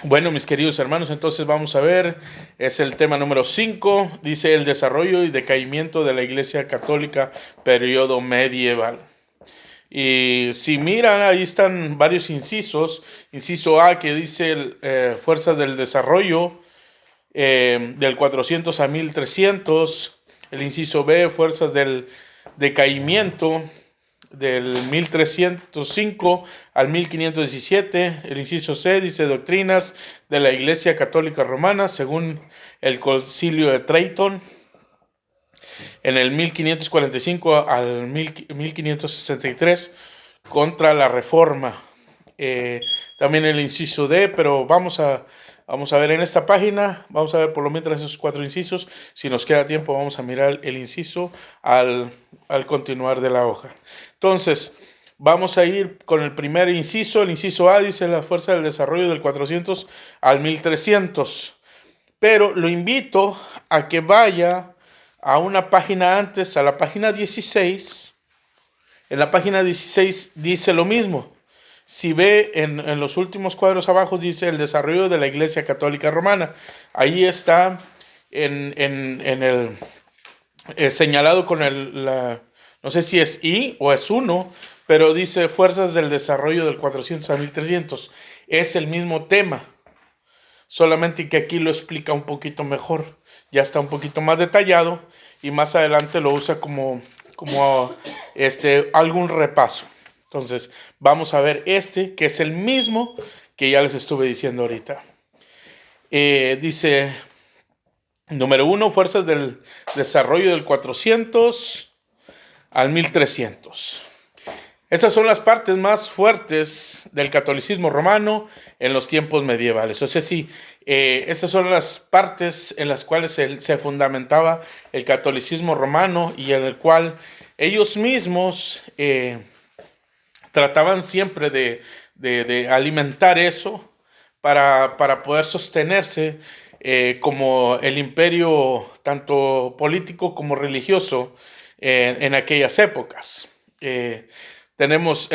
Bueno, mis queridos hermanos, entonces vamos a ver, es el tema número 5, dice el desarrollo y decaimiento de la Iglesia Católica, periodo medieval. Y si miran, ahí están varios incisos. Inciso A, que dice fuerzas del desarrollo, del 400 a 1300. El inciso B, fuerzas del decaimiento, del 1305 al 1517. El inciso C dice doctrinas de la Iglesia Católica Romana según el Concilio de Trayton en el 1545 al 1563 contra la Reforma. También el inciso D, pero vamos a ver en esta página, vamos a ver por lo menos esos 4 incisos. Si nos queda tiempo, vamos a mirar el inciso al continuar de la hoja. Entonces, vamos a ir con el primer inciso. El inciso A dice la fuerza del desarrollo del 400 al 1300. Pero lo invito a que vaya a una página antes, a la página 16. En la página 16 dice lo mismo. Si ve en los últimos cuadros abajo, dice el desarrollo de la Iglesia Católica Romana. Ahí está en el señalado con no sé si es I o es 1, pero dice fuerzas del desarrollo del 400 a 1300. Es el mismo tema, solamente que aquí lo explica un poquito mejor. Ya está un poquito más detallado y más adelante lo usa como algún repaso. Entonces, vamos a ver que es el mismo que ya les estuve diciendo ahorita. Dice, número 1, fuerzas del desarrollo del 400 al 1300. Estas son las partes más fuertes del catolicismo romano en los tiempos medievales. O sea, sí, estas son las partes en las cuales se fundamentaba el catolicismo romano y en el cual ellos mismos trataban siempre de alimentar eso para poder sostenerse como el imperio tanto político como religioso en aquellas épocas. Tenemos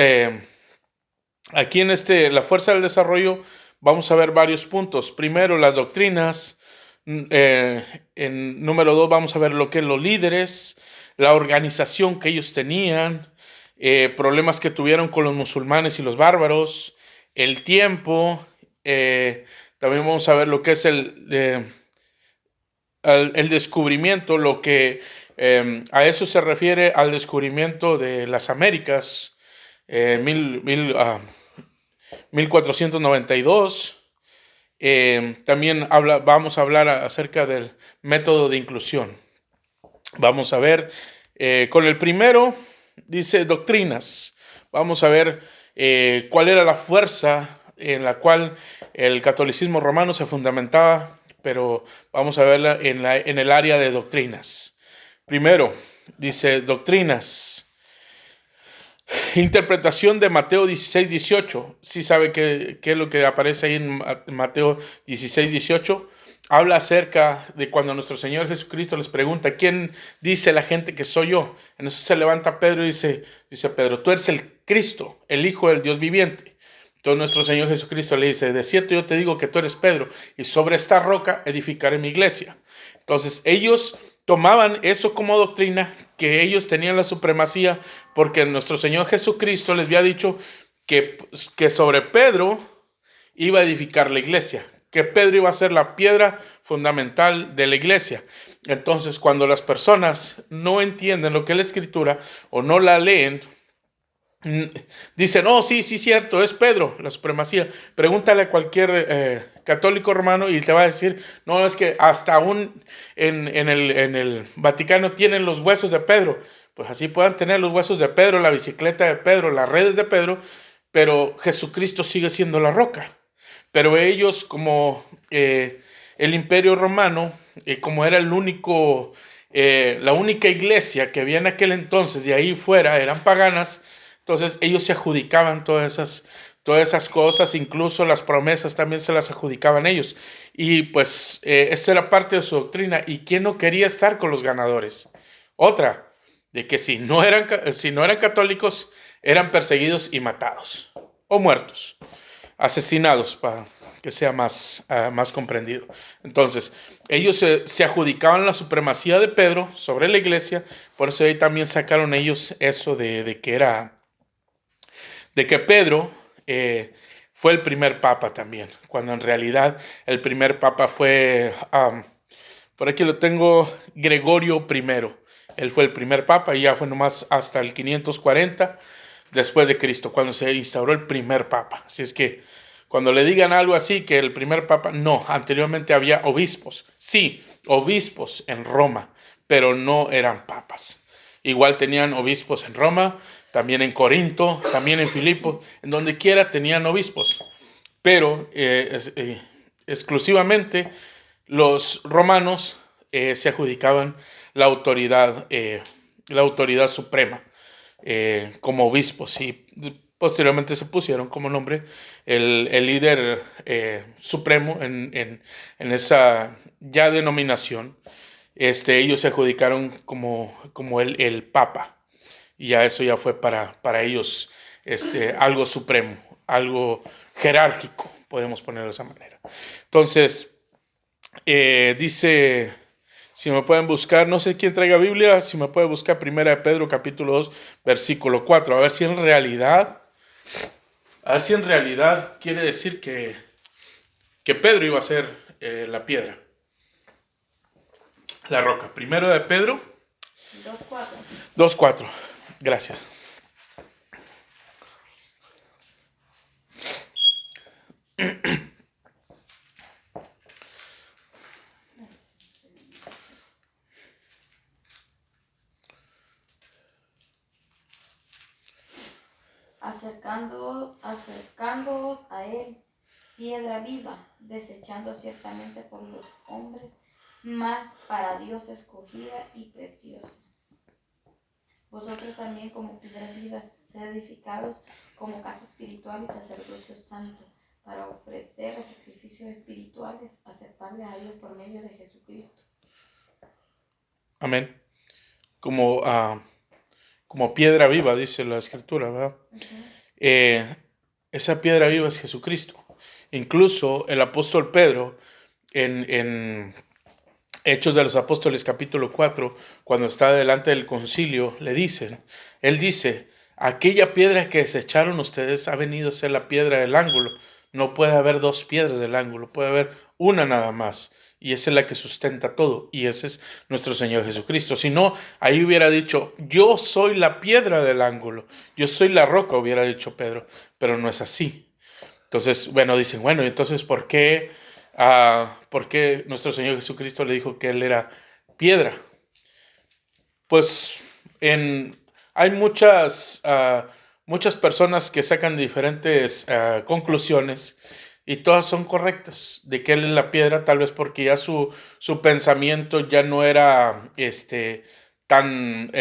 aquí en la fuerza del desarrollo, vamos a ver varios puntos. Primero, las doctrinas. En número 2 vamos a ver lo que es los líderes, la organización que ellos tenían, problemas que tuvieron con los musulmanes y los bárbaros, el tiempo. También vamos a ver lo que es el descubrimiento, lo que a eso se refiere al descubrimiento de las Américas, 1492. También vamos a hablar acerca del método de inclusión. Vamos a ver con el primero, dice doctrinas. Vamos a ver cuál era la fuerza en la cual el catolicismo romano se fundamentaba, pero vamos a verla en el área de doctrinas. Primero, dice doctrinas. Interpretación de Mateo 16, 18. ¿Sí sabe qué es lo que aparece ahí en Mateo 16, 18? Habla acerca de cuando nuestro Señor Jesucristo les pregunta, ¿quién dice la gente que soy yo? En eso se levanta Pedro y dice Pedro, tú eres el Cristo, el Hijo del Dios viviente. Entonces nuestro Señor Jesucristo le dice, de cierto yo te digo que tú eres Pedro, y sobre esta roca edificaré mi iglesia. Entonces ellos tomaban eso como doctrina, que ellos tenían la supremacía, porque nuestro Señor Jesucristo les había dicho que sobre Pedro iba a edificar la iglesia, que Pedro iba a ser la piedra fundamental de la iglesia. Entonces, cuando las personas no entienden lo que es la Escritura o no la leen, dicen, sí, cierto, es Pedro, la supremacía. Pregúntale a cualquier católico romano y te va a decir, no, es que hasta aún en el Vaticano tienen los huesos de Pedro. Pues así puedan tener los huesos de Pedro, la bicicleta de Pedro, las redes de Pedro, pero Jesucristo sigue siendo la roca. Pero ellos, como el imperio romano, como era la única iglesia que había en aquel entonces, de ahí fuera eran paganas, entonces ellos se adjudicaban todas esas cosas, incluso las promesas también se las adjudicaban ellos. Y pues esta era parte de su doctrina. ¿Y quién no quería estar con los ganadores? Otra, de que si no eran católicos, eran perseguidos y matados, o muertos, asesinados, sea más comprendido. Entonces, ellos se adjudicaban la supremacía de Pedro sobre la iglesia, por eso ahí también sacaron ellos eso de que Pedro fue el primer papa también, cuando en realidad el primer papa fue, por aquí lo tengo, Gregorio I. Él fue el primer papa y ya fue nomás hasta el 540 después de Cristo, cuando se instauró el primer papa. Así es que cuando le digan algo así, que el primer papa, no, anteriormente había obispos. Sí, obispos en Roma, pero no eran papas. Igual tenían obispos en Roma, también en Corinto, también en Filipos, en donde quiera tenían obispos. Pero exclusivamente los romanos se adjudicaban la autoridad suprema como obispos, y posteriormente se pusieron como nombre el líder supremo en esa ya denominación. Ellos se adjudicaron como el papa, y ya eso ya fue para ellos algo supremo, algo jerárquico, podemos ponerlo de esa manera. Entonces, dice, si me pueden buscar, no sé quién traiga Biblia, si me puede buscar 1 de Pedro capítulo 2, versículo 4, a ver si en realidad quiere decir que Pedro iba a ser la piedra, la roca. 1 de Pedro 2:4. Gracias. Acercándoos a él, piedra viva, desechando ciertamente por los hombres, mas para Dios escogida y preciosa. Vosotros también, como piedras vivas, sed edificados como casa espiritual y sacerdocio santo, para ofrecer sacrificios espirituales aceptables a Dios por medio de Jesucristo. Amén. Como piedra viva, dice la Escritura, ¿verdad? Uh-huh. Esa piedra viva es Jesucristo. Incluso el apóstol Pedro, en Hechos de los Apóstoles capítulo 4, cuando está delante del concilio, él dice, aquella piedra que desecharon ustedes ha venido a ser la piedra del ángulo. No puede haber dos piedras del ángulo, puede haber una nada más. Y esa es la que sustenta todo, y ese es nuestro Señor Jesucristo. Si no, ahí hubiera dicho, yo soy la piedra del ángulo, yo soy la roca, hubiera dicho Pedro, pero no es así. Entonces, dicen, entonces, ¿por qué nuestro Señor Jesucristo le dijo que Él era piedra? Pues hay muchas personas que sacan diferentes conclusiones, y todas son correctas, de que Él es la piedra, tal vez porque ya su pensamiento ya no era tan,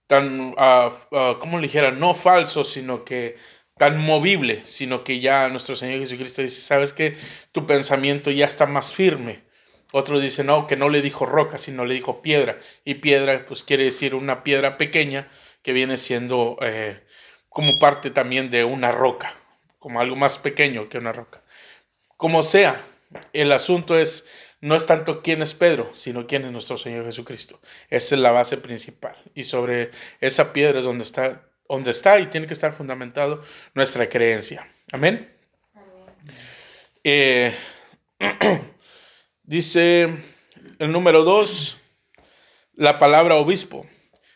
¿cómo le dijera? No falso, sino que tan movible, sino que ya nuestro Señor Jesucristo dice, ¿sabes qué? Tu pensamiento ya está más firme. Otros dicen, no, que no le dijo roca, sino le dijo piedra. Y piedra, pues quiere decir una piedra pequeña que viene siendo como parte también de una roca, como algo más pequeño que una roca. Como sea, el asunto no es tanto quién es Pedro, sino quién es nuestro Señor Jesucristo. Esa es la base principal. Y sobre esa piedra es donde está y tiene que estar fundamentado nuestra creencia. Amén. Dice el número 2, la palabra obispo.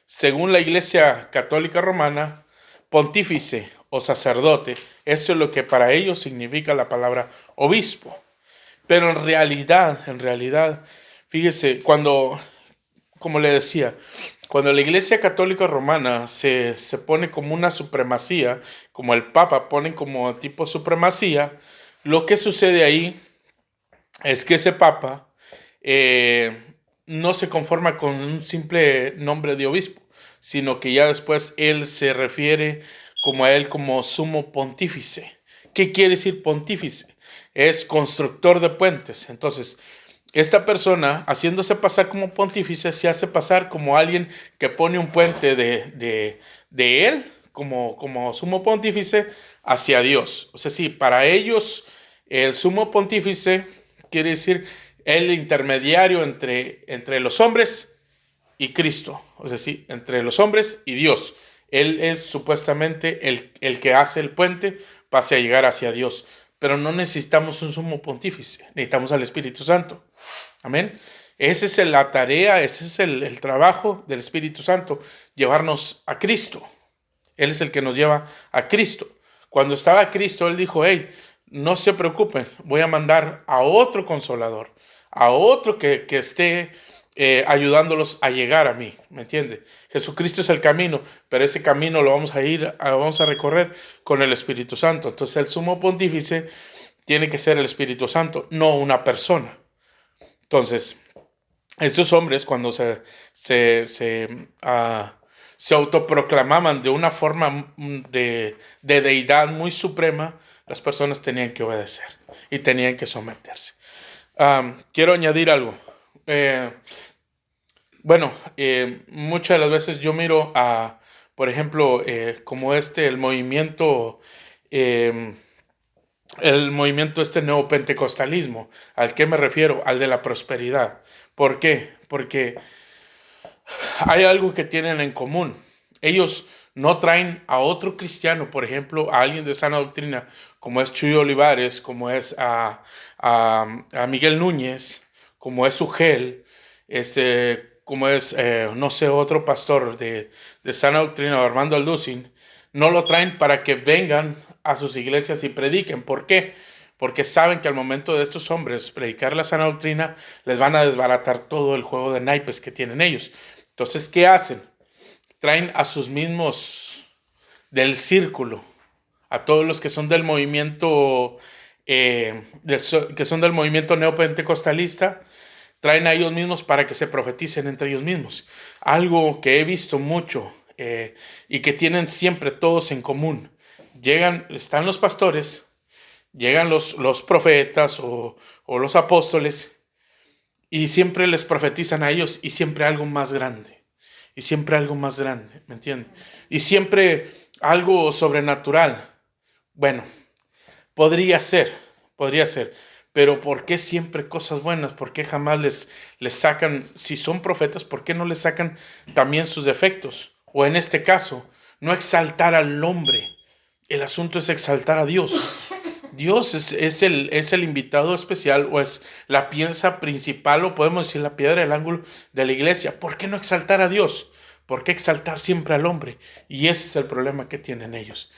Según la Iglesia Católica Romana, pontífice o sacerdote, eso es lo que para ellos significa la palabra obispo. Pero en realidad, fíjese, como le decía, cuando la Iglesia Católica Romana se pone como una supremacía, como el Papa pone como tipo supremacía, lo que sucede ahí es que ese Papa no se conforma con un simple nombre de obispo, sino que ya después él se refiere como a él como sumo pontífice. ¿Qué quiere decir pontífice? Es constructor de puentes. Entonces, esta persona, haciéndose pasar como pontífice, se hace pasar como alguien que pone un puente de él, como sumo pontífice, hacia Dios. O sea, sí, para ellos el sumo pontífice quiere decir el intermediario entre los hombres y Cristo. O sea, sí, entre los hombres y Dios. Él es supuestamente el que hace el puente para llegar hacia Dios. Pero no necesitamos un sumo pontífice, necesitamos al Espíritu Santo. Amén. Esa es la tarea, ese es el trabajo del Espíritu Santo, llevarnos a Cristo. Él es el que nos lleva a Cristo. Cuando estaba Cristo, Él dijo, hey, no se preocupen, voy a mandar a otro consolador, a otro que esté ayudándolos a llegar a mí, ¿me entiende? Jesucristo es el camino, pero ese camino lo vamos a recorrer con el Espíritu Santo. Entonces el sumo pontífice tiene que ser el Espíritu Santo, no una persona. Entonces, estos hombres cuando se autoproclamaban de una forma de deidad muy suprema, las personas tenían que obedecer y tenían que someterse. Quiero añadir algo. Muchas de las veces yo miro por ejemplo, como el movimiento neopentecostalismo. ¿Al qué me refiero? Al de la prosperidad. ¿Por qué? Porque hay algo que tienen en común. Ellos no traen a otro cristiano, por ejemplo, a alguien de sana doctrina, como es Chuy Olivares, como es a Miguel Núñez, como es Ugel, como es, no sé, otro pastor de sana doctrina, Armando Alducin. No lo traen para que vengan a sus iglesias y prediquen. ¿Por qué? Porque saben que al momento de estos hombres predicar la sana doctrina, les van a desbaratar todo el juego de naipes que tienen ellos. Entonces, ¿qué hacen? Traen a sus mismos del círculo, a todos los que son del movimiento, que son del movimiento neopentecostalista, traen a ellos mismos para que se profeticen entre ellos mismos. Algo que he visto mucho y que tienen siempre todos en común. Están los pastores, llegan los profetas o los apóstoles y siempre les profetizan a ellos y siempre algo más grande. Y siempre algo más grande, ¿me entienden? Y siempre algo sobrenatural. Bueno, podría ser, pero ¿por qué siempre cosas buenas? ¿Por qué jamás les sacan, si son profetas, por qué no les sacan también sus defectos? O en este caso, no exaltar al hombre, el asunto es exaltar a Dios. Dios es el invitado especial o es la pieza principal o podemos decir la piedra del ángulo de la iglesia. ¿Por qué no exaltar a Dios? ¿Por qué exaltar siempre al hombre? Y ese es el problema que tienen ellos.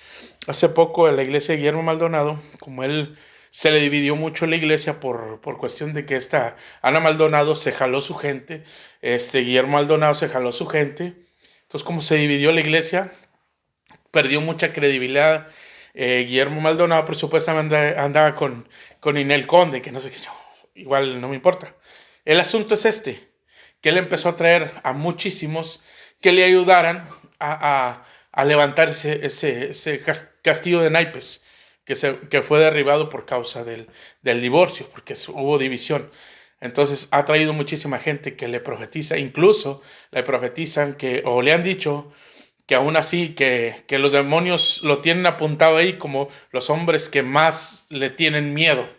Hace poco en la iglesia de Guillermo Maldonado, como él se le dividió mucho la iglesia por cuestión de que esta Ana Maldonado se jaló su gente, Guillermo Maldonado se jaló su gente. Entonces como se dividió la iglesia, perdió mucha credibilidad. Guillermo Maldonado, por supuestamente, andaba con Inel Conde, que no sé qué, igual no me importa. El asunto es que él empezó a traer a muchísimos que le ayudaran a levantar ese castillo de naipes que fue derribado por causa del divorcio, porque hubo división. Entonces ha traído muchísima gente que le profetiza, incluso le profetizan o le han dicho que aún así, que los demonios lo tienen apuntado ahí como los hombres que más le tienen miedo,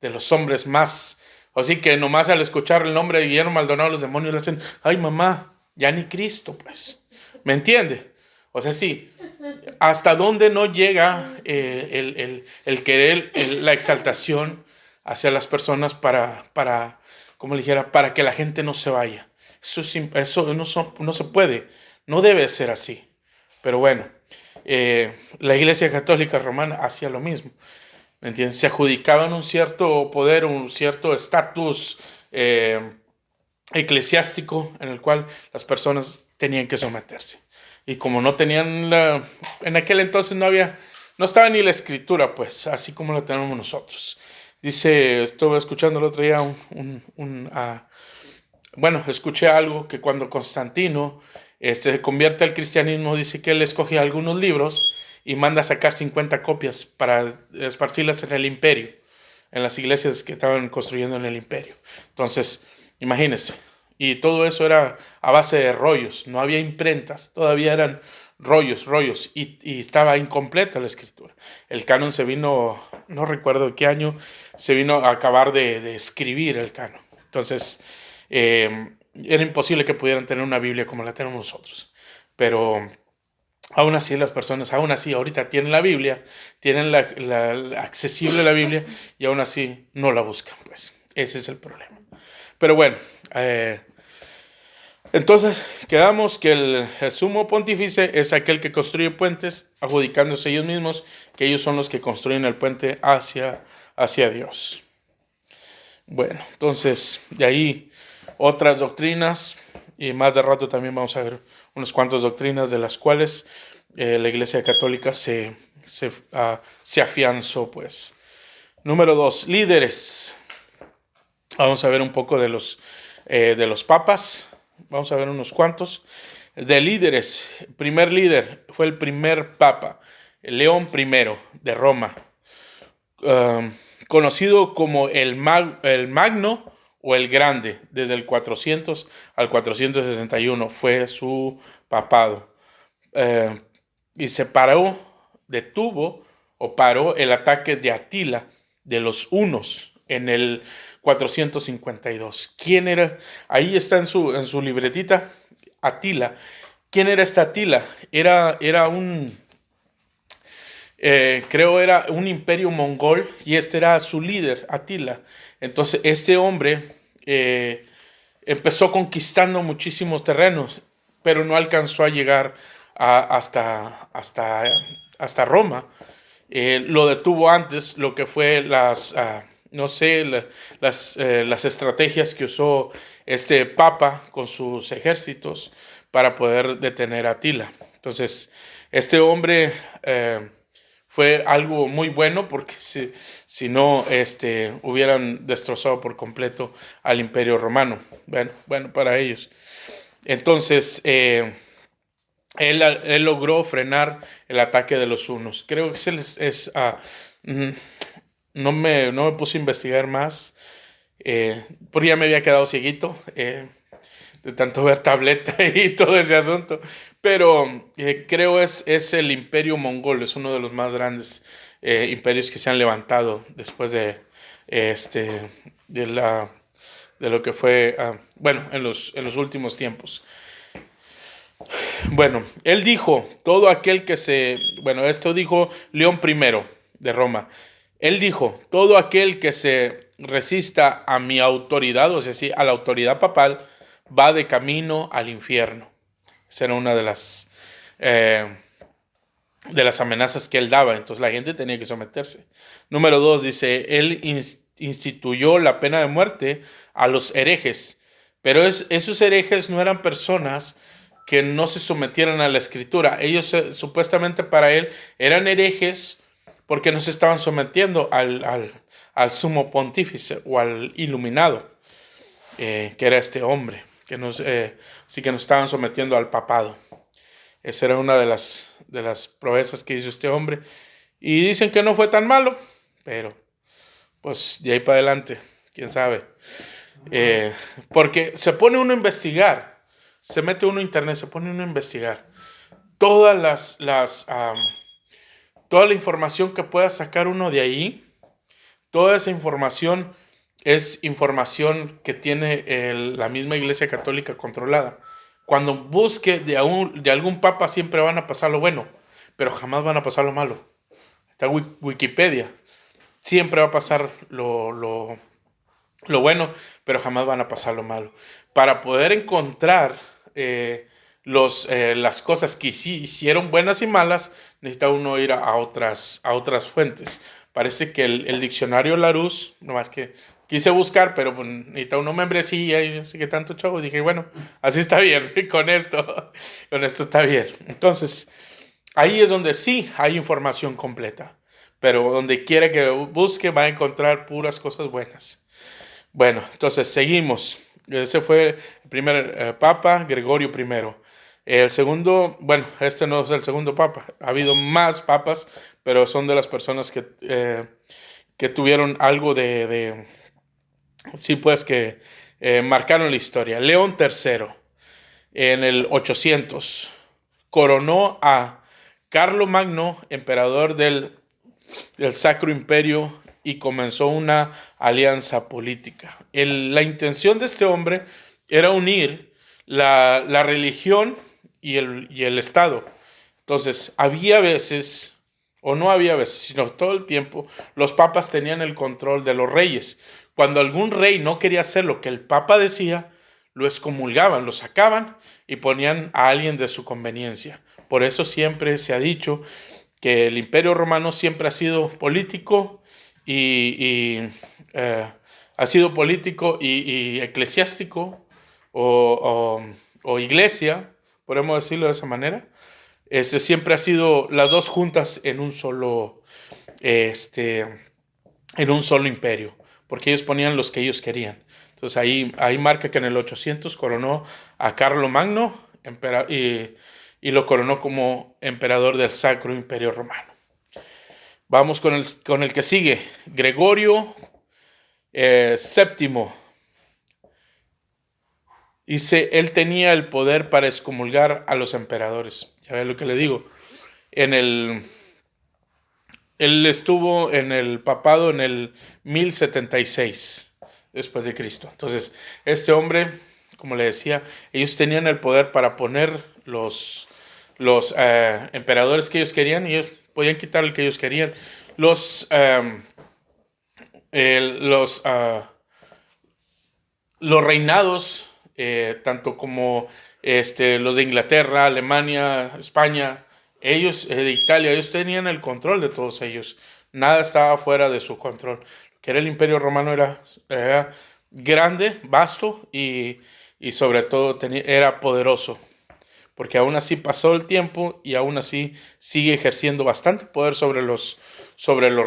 de los hombres más. Así que nomás al escuchar el nombre de Guillermo Maldonado, los demonios le hacen, ay mamá, ya ni Cristo, pues. ¿Me entiende? O sea, sí, hasta dónde no llega el querer, la exaltación hacia las personas para, como le dijera, para que la gente no se vaya. Eso no se puede. No debe ser así. Pero bueno, la Iglesia Católica Romana hacía lo mismo. ¿Me entiendes? Se adjudicaban un cierto poder, un cierto estatus eclesiástico en el cual las personas tenían que someterse. Y como no tenían en aquel entonces no estaba ni la escritura, pues, así como la tenemos nosotros. Dice, estuve escuchando el otro día escuché algo que cuando Constantino se convierte al cristianismo, dice que él escoge algunos libros y manda a sacar 50 copias para esparcirlas en el imperio, en las iglesias que estaban construyendo en el imperio. Entonces, imagínense, y todo eso era a base de rollos, no había imprentas, todavía eran rollos, y estaba incompleta la escritura. El canon se vino, no recuerdo qué año, se vino a acabar de escribir el canon. Entonces, era imposible que pudieran tener una Biblia como la tenemos nosotros. Pero aún así las personas, aún así ahorita tienen la Biblia, tienen la accesible la Biblia, y aún así no la buscan, pues. Ese es el problema. Pero bueno, entonces quedamos que el sumo pontífice es aquel que construye puentes, adjudicándose ellos mismos que ellos son los que construyen el puente hacia Dios. Bueno, entonces de ahí otras doctrinas, y más de rato también vamos a ver unas cuantas doctrinas de las cuales la Iglesia Católica se afianzó, pues. Número 2, líderes. Vamos a ver un poco de los papas. Vamos a ver unos cuantos. De líderes, el primer líder fue el primer papa, León I de Roma, conocido como el Magno o el Grande. Desde el 400 al 461 fue su papado, y detuvo o paró el ataque de Atila de los hunos en el 452. ¿Quién era? Ahí está en su libretita, Atila. ¿Quién era este Atila? Era un, creo era un imperio mongol, y este era su líder, Atila. Entonces este hombre empezó conquistando muchísimos terrenos, pero no alcanzó a llegar hasta Roma. Lo detuvo antes, lo que fue las estrategias que usó este papa con sus ejércitos para poder detener a Atila. Entonces, este hombre fue algo muy bueno, porque si no, hubieran destrozado por completo al Imperio Romano. Bueno, para ellos. Entonces, él logró frenar el ataque de los hunos. Creo que no me puse a investigar más, porque ya me había quedado cieguito de tanto ver tableta y todo ese asunto. Pero creo es el imperio mongol, es uno de los más grandes imperios que se han levantado después de lo que fue, en los últimos tiempos. Bueno, él dijo, todo aquel que esto dijo León I de Roma. Él dijo, todo aquel que se resista a mi autoridad, o sea, sí, a la autoridad papal, va de camino al infierno. Esa era una de las amenazas que él daba. Entonces la gente tenía que someterse. Número 2, dice, él instituyó la pena de muerte a los herejes. Pero esos herejes no eran personas que no se sometieran a la escritura. Ellos supuestamente para él eran herejes porque no se estaban sometiendo al sumo pontífice o al iluminado, que era este hombre, sí que nos estaban sometiendo al papado. Esa era una de las proezas que hizo este hombre, y dicen que no fue tan malo, pero pues de ahí para adelante, quién sabe. Porque se pone uno a investigar, se mete uno a internet, se pone uno a investigar toda la información que pueda sacar uno de ahí. Toda esa información es información que tiene la misma Iglesia Católica controlada. Cuando busque de algún papa, siempre van a pasar lo bueno, pero jamás van a pasar lo malo. Está Wikipedia. Siempre va a pasar lo bueno, pero jamás van a pasar lo malo. Para poder encontrar las cosas que sí hicieron buenas y malas, necesita uno ir a otras fuentes. Parece que el diccionario Larousse, nomás que quise buscar, pero pues, necesita una membresía y no sé qué tanto chavo. Dije, bueno, así está bien, con esto está bien. Entonces, ahí es donde sí hay información completa, pero donde quiera que busque va a encontrar puras cosas buenas. Bueno, entonces seguimos. Ese fue el primer papa, Gregorio I. El segundo, este no es el segundo papa. Ha habido más papas, pero son de las personas que tuvieron algo sí, pues que marcaron la historia. León III, en el 800, coronó a Carlomagno, emperador del Sacro Imperio, y comenzó una alianza política. La intención de este hombre era unir la religión y el Estado. Entonces, había veces, o no había veces, sino todo el tiempo, los papas tenían el control de los reyes. Cuando algún rey no quería hacer lo que el papa decía, lo excomulgaban, lo sacaban y ponían a alguien de su conveniencia. Por eso siempre se ha dicho que el Imperio Romano siempre ha sido político y ha sido político y eclesiástico o iglesia, podemos decirlo de esa manera. Siempre ha sido las dos juntas en un solo imperio, porque ellos ponían los que ellos querían. Entonces ahí marca que en el 800 coronó a Carlomagno y lo coronó como emperador del Sacro Imperio Romano. Vamos con el que sigue, Gregorio VII. Dice, él tenía el poder para excomulgar a los emperadores. Ya ve lo que le digo. Él estuvo en el papado en el 1076 después de Cristo. Entonces, este hombre, como le decía, ellos tenían el poder para poner los emperadores que ellos querían, y ellos podían quitar el que ellos querían. Los reinados, tanto como los de Inglaterra, Alemania, España, ellos de Italia, ellos tenían el control de todos ellos. Nada estaba fuera de su control. Lo que era el Imperio Romano era grande, vasto y sobre todo era poderoso. Porque aún así pasó el tiempo y aún así sigue ejerciendo bastante poder sobre los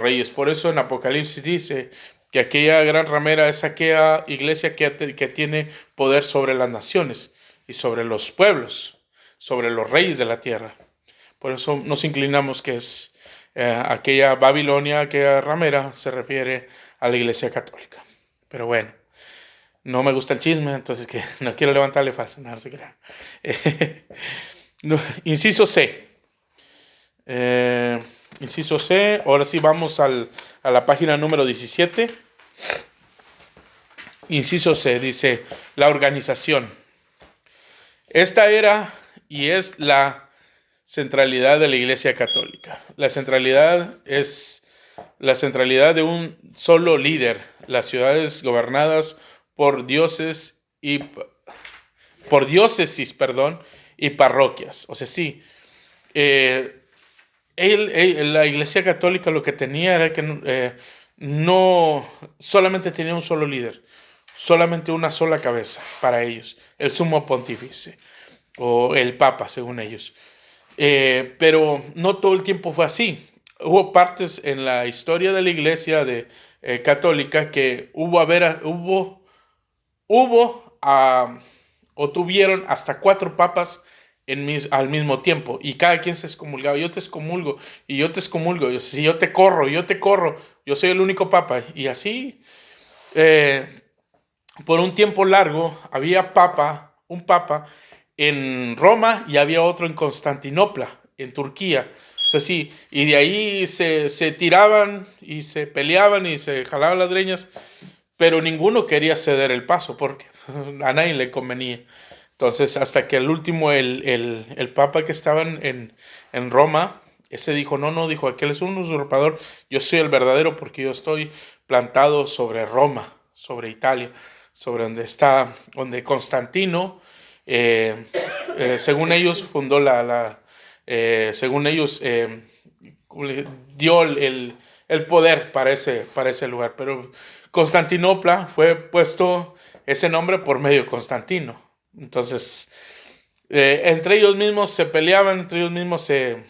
reyes. Por eso en Apocalipsis dice que aquella gran ramera es aquella iglesia que tiene poder sobre las naciones y sobre los pueblos, sobre los reyes de la tierra. Por eso nos inclinamos que es aquella Babilonia, aquella ramera, se refiere a la iglesia católica. Pero bueno, no me gusta el chisme, entonces que no quiero levantarle falso, no se crean. Inciso C. Inciso C, ahora sí vamos a la página número 17. Inciso C, dice, la organización. Esta era y es la centralidad de la Iglesia Católica. La centralidad es la centralidad de un solo líder, las ciudades gobernadas por diócesis y parroquias. O sea, sí, la Iglesia Católica lo que tenía era que no solamente tenía un solo líder, solamente una sola cabeza para ellos, el sumo pontífice o el papa, según ellos. Pero no todo el tiempo fue así. Hubo partes en la historia de la Iglesia católica que tuvieron hasta 4 papas al mismo tiempo, y cada quien se excomulgaba. Yo te excomulgo, y yo te excomulgo. Si yo te corro, yo soy el único papa. Y así, por un tiempo largo, había un papa en Roma y había otro en Constantinopla, en Turquía. O sea, sí, y de ahí se tiraban y se peleaban y se jalaban las greñas, pero ninguno quería ceder el paso porque a nadie le convenía. Entonces, hasta que el último, el papa que estaba en Roma, ese dijo, dijo, aquel es un usurpador, yo soy el verdadero porque yo estoy plantado sobre Roma, sobre Italia, sobre donde Constantino, según ellos, fundó según ellos, dio el poder para ese lugar. Pero Constantinopla fue puesto ese nombre por medio de Constantino. Entonces, entre ellos mismos se peleaban, entre ellos mismos se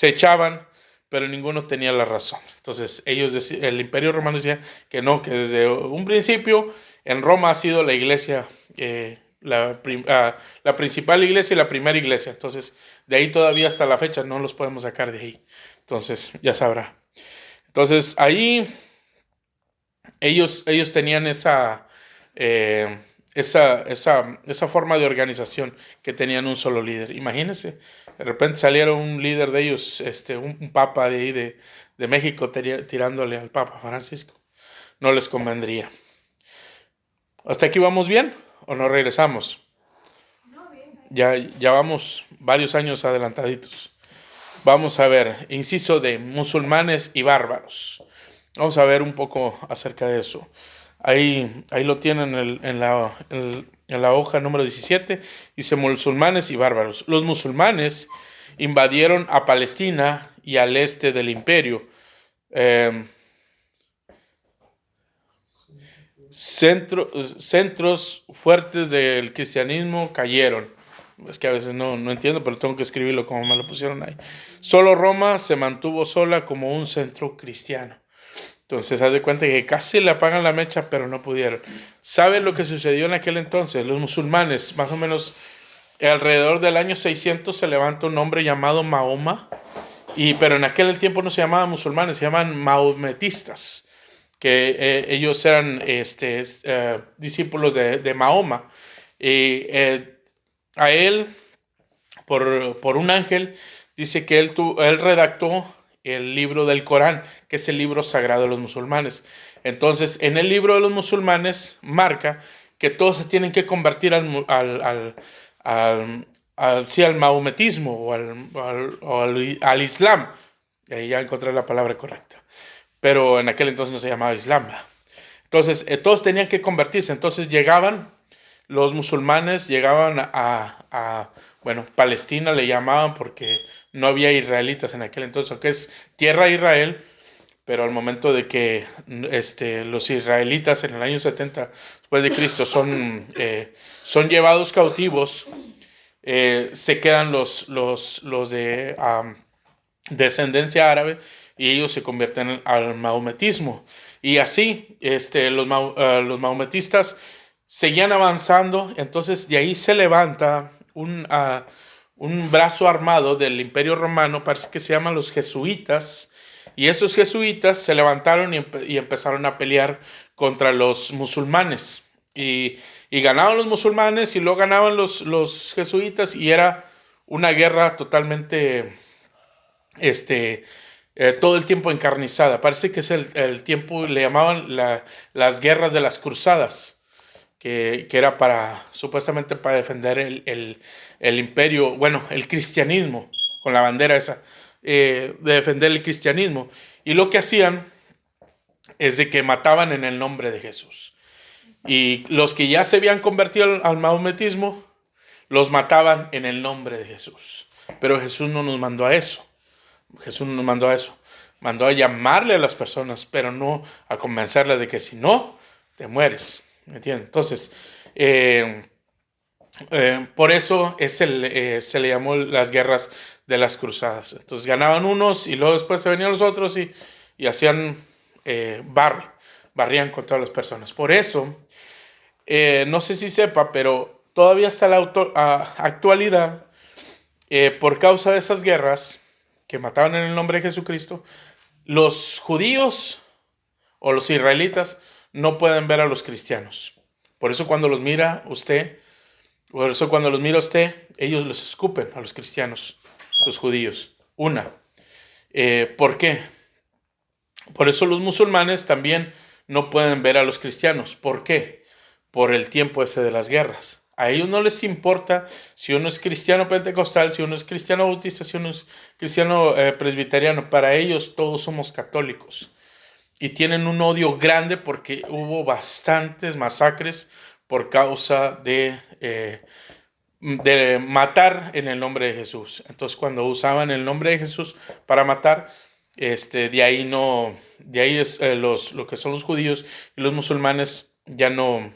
echaban, pero ninguno tenía la razón. Entonces, el Imperio Romano decía que no, que desde un principio en Roma ha sido la iglesia, la principal iglesia y la primera iglesia. Entonces, de ahí todavía hasta la fecha no los podemos sacar de ahí. Entonces, ya sabrá. Entonces, ahí ellos tenían esa forma de organización que tenían un solo líder. Imagínense, de repente saliera un líder de ellos, un papa de ahí de México tirándole al Papa Francisco. No les convendría. ¿Hasta aquí vamos bien o nos regresamos? No, bien. Ya vamos varios años adelantaditos. Vamos a ver, inciso de musulmanes y bárbaros. Vamos a ver un poco acerca de eso. Ahí lo tienen en la hoja número 17. Dice musulmanes y bárbaros. Los musulmanes invadieron a Palestina y al este del imperio. Centros fuertes del cristianismo cayeron. Es que a veces no entiendo, pero tengo que escribirlo como me lo pusieron ahí. Solo Roma se mantuvo sola como un centro cristiano. Entonces, haz de cuenta que casi le apagan la mecha, pero no pudieron. ¿Sabe lo que sucedió en aquel entonces? Los musulmanes, más o menos alrededor del año 600, se levanta un hombre llamado Mahoma, pero en aquel tiempo no se llamaban musulmanes, se llaman maometistas, que ellos eran discípulos de Mahoma. Y a él, por un ángel, dice que él redactó el libro del Corán, que es el libro sagrado de los musulmanes. Entonces, en el libro de los musulmanes marca que todos se tienen que convertir al maometismo o al islam. Y ahí ya encontré la palabra correcta. Pero en aquel entonces no se llamaba islam. Entonces, todos tenían que convertirse. Entonces los musulmanes llegaban bueno, Palestina le llamaban porque no había israelitas en aquel entonces, aunque es tierra de Israel, pero al momento de que los israelitas en el año 70 después de Cristo son llevados cautivos, se quedan los de descendencia árabe y ellos se convierten al maometismo. Y así los maometistas seguían avanzando. Entonces de ahí se levanta un brazo armado del Imperio Romano, parece que se llaman los jesuitas, y esos jesuitas se levantaron y empezaron a pelear contra los musulmanes, y ganaban los musulmanes y luego ganaban los jesuitas, y era una guerra totalmente todo el tiempo encarnizada. Parece que es el tiempo, le llamaban las guerras de las cruzadas, que era supuestamente para defender el imperio, bueno, el cristianismo, con la bandera esa, de defender el cristianismo. Y lo que hacían es de que mataban en el nombre de Jesús. Y los que ya se habían convertido al maometismo, los mataban en el nombre de Jesús. Pero Jesús no nos mandó a eso. Jesús no nos mandó a eso. Mandó a llamarle a las personas, pero no a convencerlas de que si no, te mueres. ¿Me entiendes? Entonces, por eso se le llamó las guerras de las cruzadas. Entonces ganaban unos y luego después se venían los otros y hacían barrían con todas las personas. Por eso, no sé si sepa, pero todavía hasta la actualidad, por causa de esas guerras que mataban en el nombre de Jesucristo, los judíos o los israelitas no pueden ver a los cristianos. Por eso cuando los mira usted, ellos los escupen a los cristianos, los judíos. ¿Por qué? Por eso los musulmanes también no pueden ver a los cristianos. ¿Por qué? Por el tiempo ese de las guerras. A ellos no les importa si uno es cristiano pentecostal, si uno es cristiano bautista, si uno es cristiano presbiteriano. Para ellos todos somos católicos. Y tienen un odio grande porque hubo bastantes masacres por causa de matar en el nombre de Jesús. Entonces, cuando usaban el nombre de Jesús para matar, de ahí es lo que son los judíos y los musulmanes ya no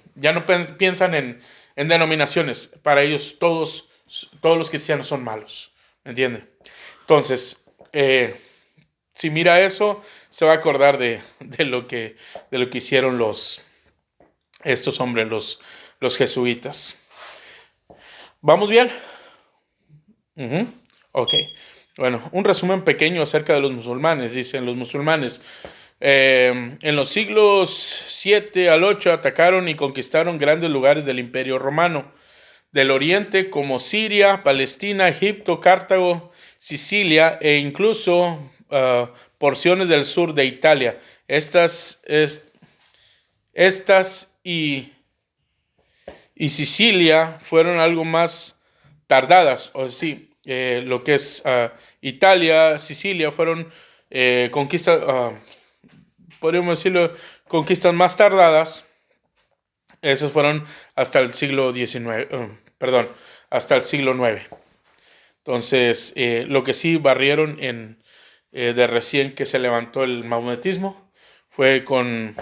piensan en denominaciones. Para ellos todos los cristianos son malos. ¿Me entiende? Entonces, si mira eso, se va a acordar de lo que hicieron estos hombres, los jesuitas. ¿Vamos bien? Ok. Bueno, un resumen pequeño acerca de los musulmanes. Dicen los musulmanes, En los siglos 7 al 8 atacaron y conquistaron grandes lugares del Imperio Romano, del Oriente como Siria, Palestina, Egipto, Cartago, Sicilia e incluso porciones del sur de Italia. Estas y Sicilia fueron algo más tardadas, o sí, lo que es Italia, Sicilia fueron conquistas, podríamos decirlo, conquistas más tardadas. Esas fueron hasta el siglo XIX, perdón, hasta el siglo IX. Entonces, lo que sí barrieron de recién que se levantó el maometismo fue con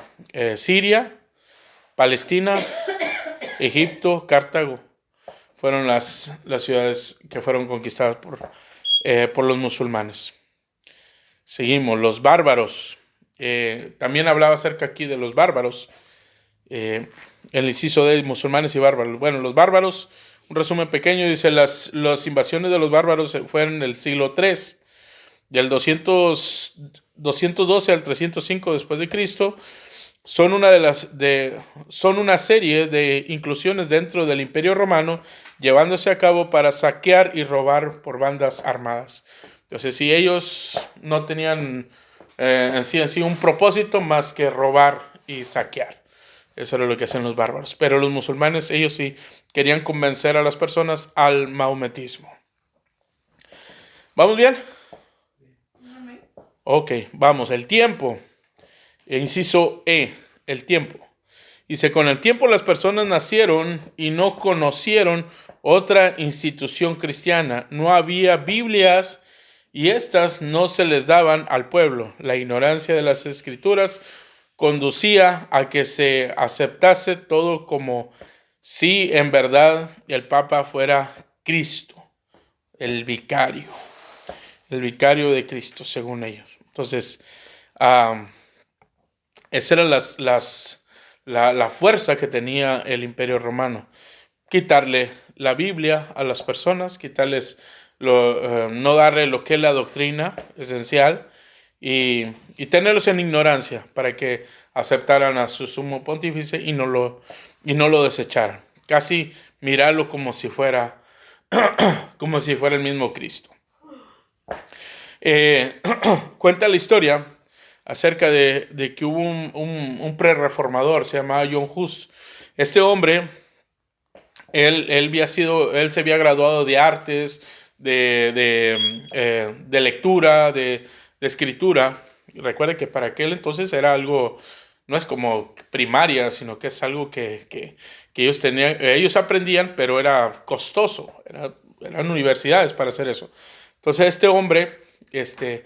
Siria, Palestina, Egipto, Cartago. Fueron las ciudades que fueron conquistadas por los musulmanes. Seguimos, los bárbaros. También hablaba acerca aquí de los bárbaros. El inciso de musulmanes y bárbaros. Bueno, los bárbaros, un resumen pequeño, dice, las invasiones de los bárbaros fueron en el siglo III, del 212 al 305 después de Cristo. Son una serie de inclusiones dentro del Imperio Romano, llevándose a cabo para saquear y robar por bandas armadas. Entonces, si ellos no tenían en sí un propósito más que robar y saquear. Eso era lo que hacían los bárbaros. Pero los musulmanes, ellos sí querían convencer a las personas al maometismo. ¿Vamos bien? Ok, vamos. El tiempo. Inciso E, el tiempo. Dice, con el tiempo las personas nacieron y no conocieron otra institución cristiana. No había Biblias y estas no se les daban al pueblo. La ignorancia de las escrituras conducía a que se aceptase todo como si en verdad el Papa fuera Cristo, el vicario de Cristo, según ellos. Entonces, esa era la fuerza que tenía el Imperio Romano. Quitarle la Biblia a las personas, no darle lo que es la doctrina esencial y tenerlos en ignorancia para que aceptaran a su sumo pontífice y no lo desecharan. Casi mirarlo como si fuera el mismo Cristo. Cuenta la historia acerca de que hubo un pre-reformador, se llamaba John Hus. Este hombre, él se había graduado de artes, de lectura, de escritura. Recuerde que para aquel entonces era algo, no es como primaria, sino que es algo que ellos tenían, ellos aprendían, pero era costoso, eran universidades para hacer eso. Entonces este hombre, dice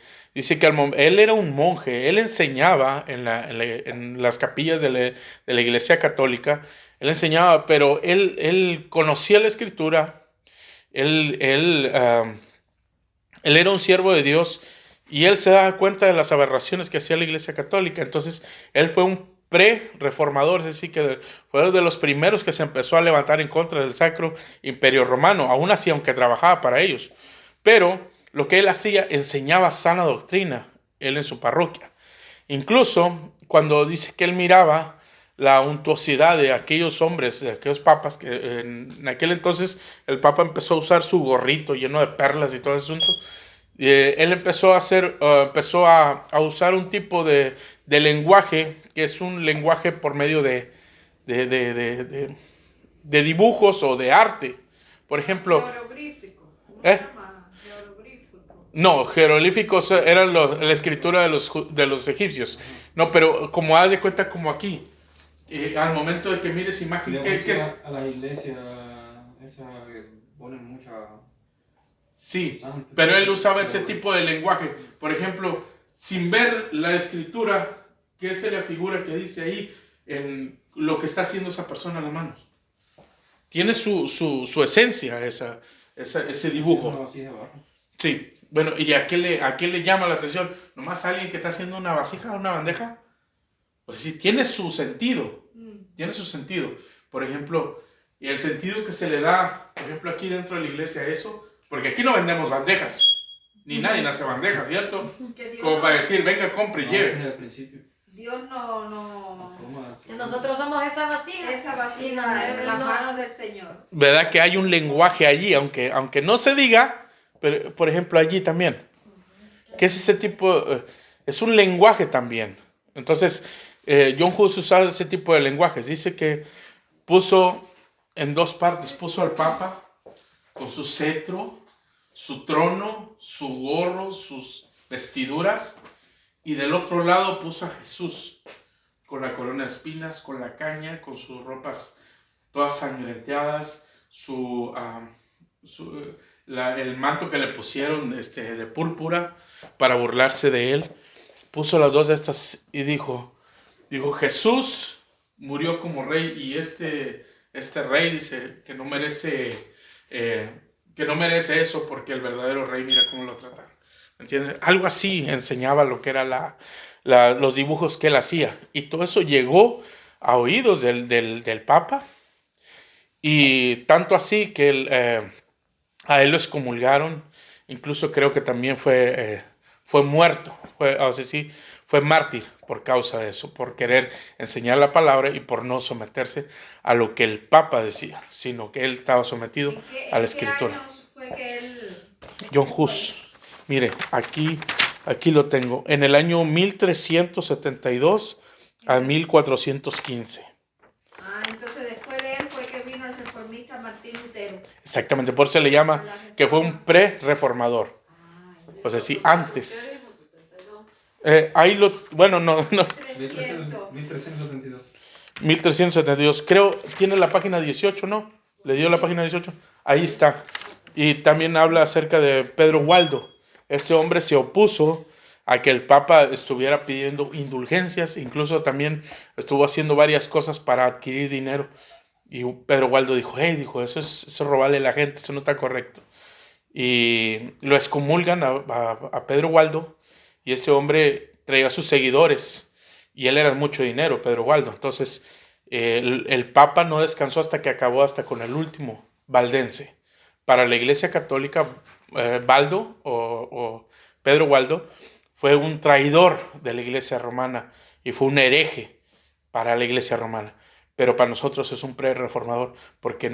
que él era un monje, él enseñaba en las capillas de la Iglesia Católica, él enseñaba, pero él conocía la Escritura, él era un siervo de Dios y él se daba cuenta de las aberraciones que hacía la Iglesia Católica. Entonces, él fue un pre-reformador, es decir, que fue de los primeros que se empezó a levantar en contra del Sacro Imperio Romano, aún así, aunque trabajaba para ellos. Pero lo que él hacía, enseñaba sana doctrina, él en su parroquia. Incluso cuando dice que él miraba la untuosidad de aquellos hombres, de aquellos papas, que en aquel entonces el papa empezó a usar su gorrito lleno de perlas y todo ese asunto. Él empezó a usar un tipo de lenguaje, que es un lenguaje por medio de dibujos o de arte. Por ejemplo... Jeroglífico. No, jeroglíficos eran la escritura de los egipcios. No, pero como haz de cuenta como aquí. Al momento de que mires imagen, ¿qué es? A la iglesia esa ponen mucha... Sí, pero él usaba ese tipo de lenguaje. Por ejemplo, sin ver la escritura, ¿qué es la figura que dice ahí en lo que está haciendo esa persona en las manos? Tiene su esencia ese dibujo. Sí, bueno, ¿y a qué le llama la atención? ¿Nomás alguien que está haciendo una vasija, una bandeja? O sea, sí, tiene su sentido. Tiene su sentido. Por ejemplo, y el sentido que se le da, por ejemplo, aquí dentro de la iglesia a eso, porque aquí no vendemos bandejas. ni nadie hace bandeja, ¿cierto? Que Dios Como para no- decir, venga, compre y No, lleve. ese es el principio. Dios no ¿Cómo así? Nosotros somos esa vasija. esa Sí, vasija en las no- manos del Señor. ¿Verdad que hay un lenguaje allí, aunque no se diga, pero por ejemplo allí también? ¿Qué es ese tipo? Es un lenguaje también. Entonces, John Hus usaba ese tipo de lenguajes. Dice que puso en dos partes, puso al Papa con su cetro, su trono, su gorro, sus vestiduras, y del otro lado puso a Jesús con la corona de espinas, con la caña, con sus ropas todas sangrenteadas, el manto que le pusieron de púrpura para burlarse de él. Puso las dos de estas y dijo, Jesús murió como rey y este rey dice que no merece eso porque el verdadero rey mira cómo lo trataron. ¿Entiendes? Algo así enseñaba lo que era los dibujos que él hacía. Y todo eso llegó a oídos del Papa. Y tanto así que a él lo excomulgaron. Incluso creo que también fue muerto. Fue mártir por causa de eso. Por querer enseñar la palabra y por no someterse a lo que el Papa decía. Sino que él estaba sometido a la escritura. ¿En qué años fue que él... John Hus. Mire, aquí lo tengo. En el año 1372 a 1415. Entonces después de él fue que vino el reformista Martín Lutero. Exactamente, por eso se le llama que fue un pre-reformador. O sea, sí, antes. Bueno, no, 300. 1372. 1372. Creo, tiene la página 18, ¿no? Le dio la página 18. Ahí está. Y también habla acerca de Pedro Waldo. Este hombre se opuso a que el Papa estuviera pidiendo indulgencias, incluso también estuvo haciendo varias cosas para adquirir dinero. Y Pedro Waldo dijo, eso es robarle a la gente, eso no está correcto. Y lo excomulgan a Pedro Waldo, y este hombre traía a sus seguidores, y él era mucho dinero, Pedro Waldo. Entonces, el Papa no descansó hasta que acabó hasta con el último valdense. Para la Iglesia Católica, Waldo o Pedro Waldo fue un traidor de la Iglesia romana y fue un hereje para la Iglesia romana. Pero para nosotros es un pre-reformador porque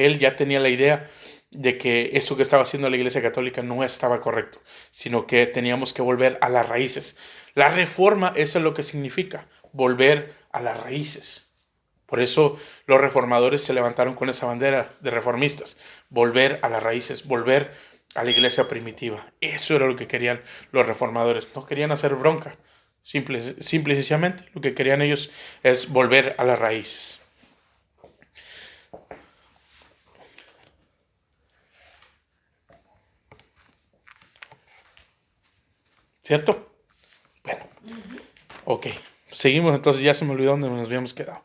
él ya tenía la idea de que eso que estaba haciendo la Iglesia Católica no estaba correcto, sino que teníamos que volver a las raíces. La reforma, eso es lo que significa, volver a las raíces. Por eso los reformadores se levantaron con esa bandera de reformistas, volver a las raíces, volver a la iglesia primitiva. Eso era lo que querían los reformadores, no querían hacer bronca, simple y sencillamente lo que querían ellos es volver a las raíces. ¿Cierto? Bueno, ok. Seguimos, entonces ya se me olvidó dónde nos habíamos quedado.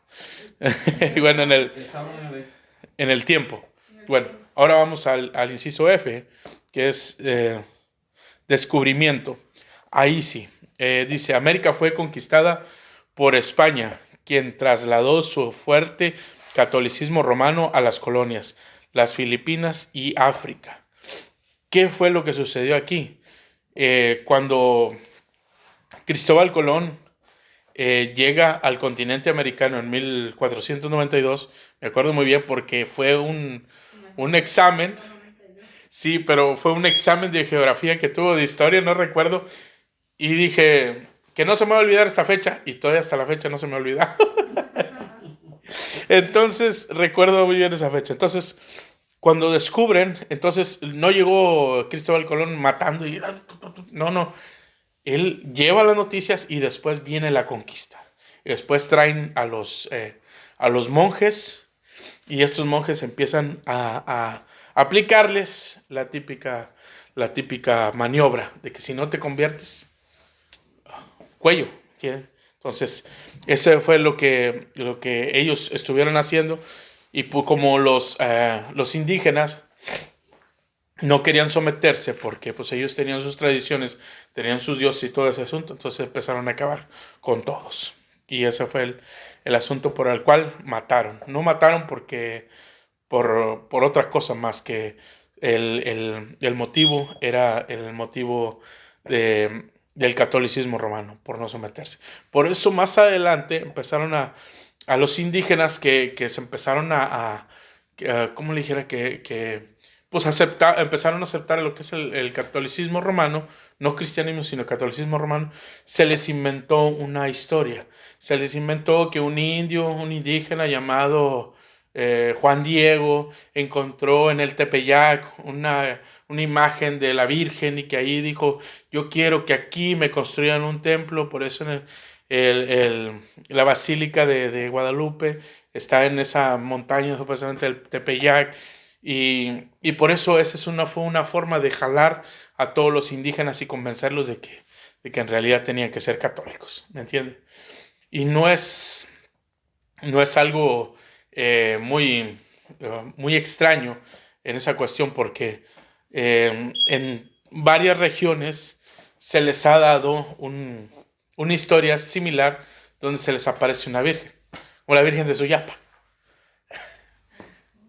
Y bueno, en el tiempo. Bueno, ahora vamos al inciso F, que es descubrimiento. Ahí sí, dice, América fue conquistada por España, quien trasladó su fuerte catolicismo romano a las colonias, las Filipinas y África. ¿Qué fue lo que sucedió aquí? Cuando Cristóbal Colón llega al continente americano en 1492, me acuerdo muy bien porque fue un examen, sí, pero fue un examen de geografía que tuvo, de historia, no recuerdo, y dije que no se me va a olvidar esta fecha, y todavía hasta la fecha no se me ha olvidado. Entonces, recuerdo muy bien esa fecha. Entonces, cuando descubren, entonces no llegó Cristóbal Colón matando, no. Él lleva las noticias y después viene la conquista. Y después traen a los monjes y estos monjes empiezan a aplicarles la típica maniobra de que si no te conviertes, cuello. ¿Sí? Entonces, ese fue lo que ellos estuvieron haciendo y como los indígenas no querían someterse porque pues ellos tenían sus tradiciones, tenían sus dioses y todo ese asunto, entonces empezaron a acabar con todos. Y ese fue el asunto por el cual mataron. No mataron porque por otra cosa más que el motivo era el motivo del catolicismo romano, por no someterse. Por eso más adelante empezaron a los indígenas que se empezaron ¿cómo le dijera? Pues empezaron a aceptar lo que es el catolicismo romano, no cristianismo, sino catolicismo romano. Se les inventó una historia. Se les inventó que un indígena llamado Juan Diego encontró en el Tepeyac una imagen de la Virgen y que ahí dijo, yo quiero que aquí me construyan un templo, por eso la Basílica de Guadalupe está en esa montaña, supuestamente el Tepeyac, y por eso esa fue una forma de jalar a todos los indígenas y convencerlos de que en realidad tenían que ser católicos, ¿me entiendes? Y no es algo muy extraño en esa cuestión porque en varias regiones se les ha dado una historia similar donde se les aparece una virgen, como la Virgen de Suyapa.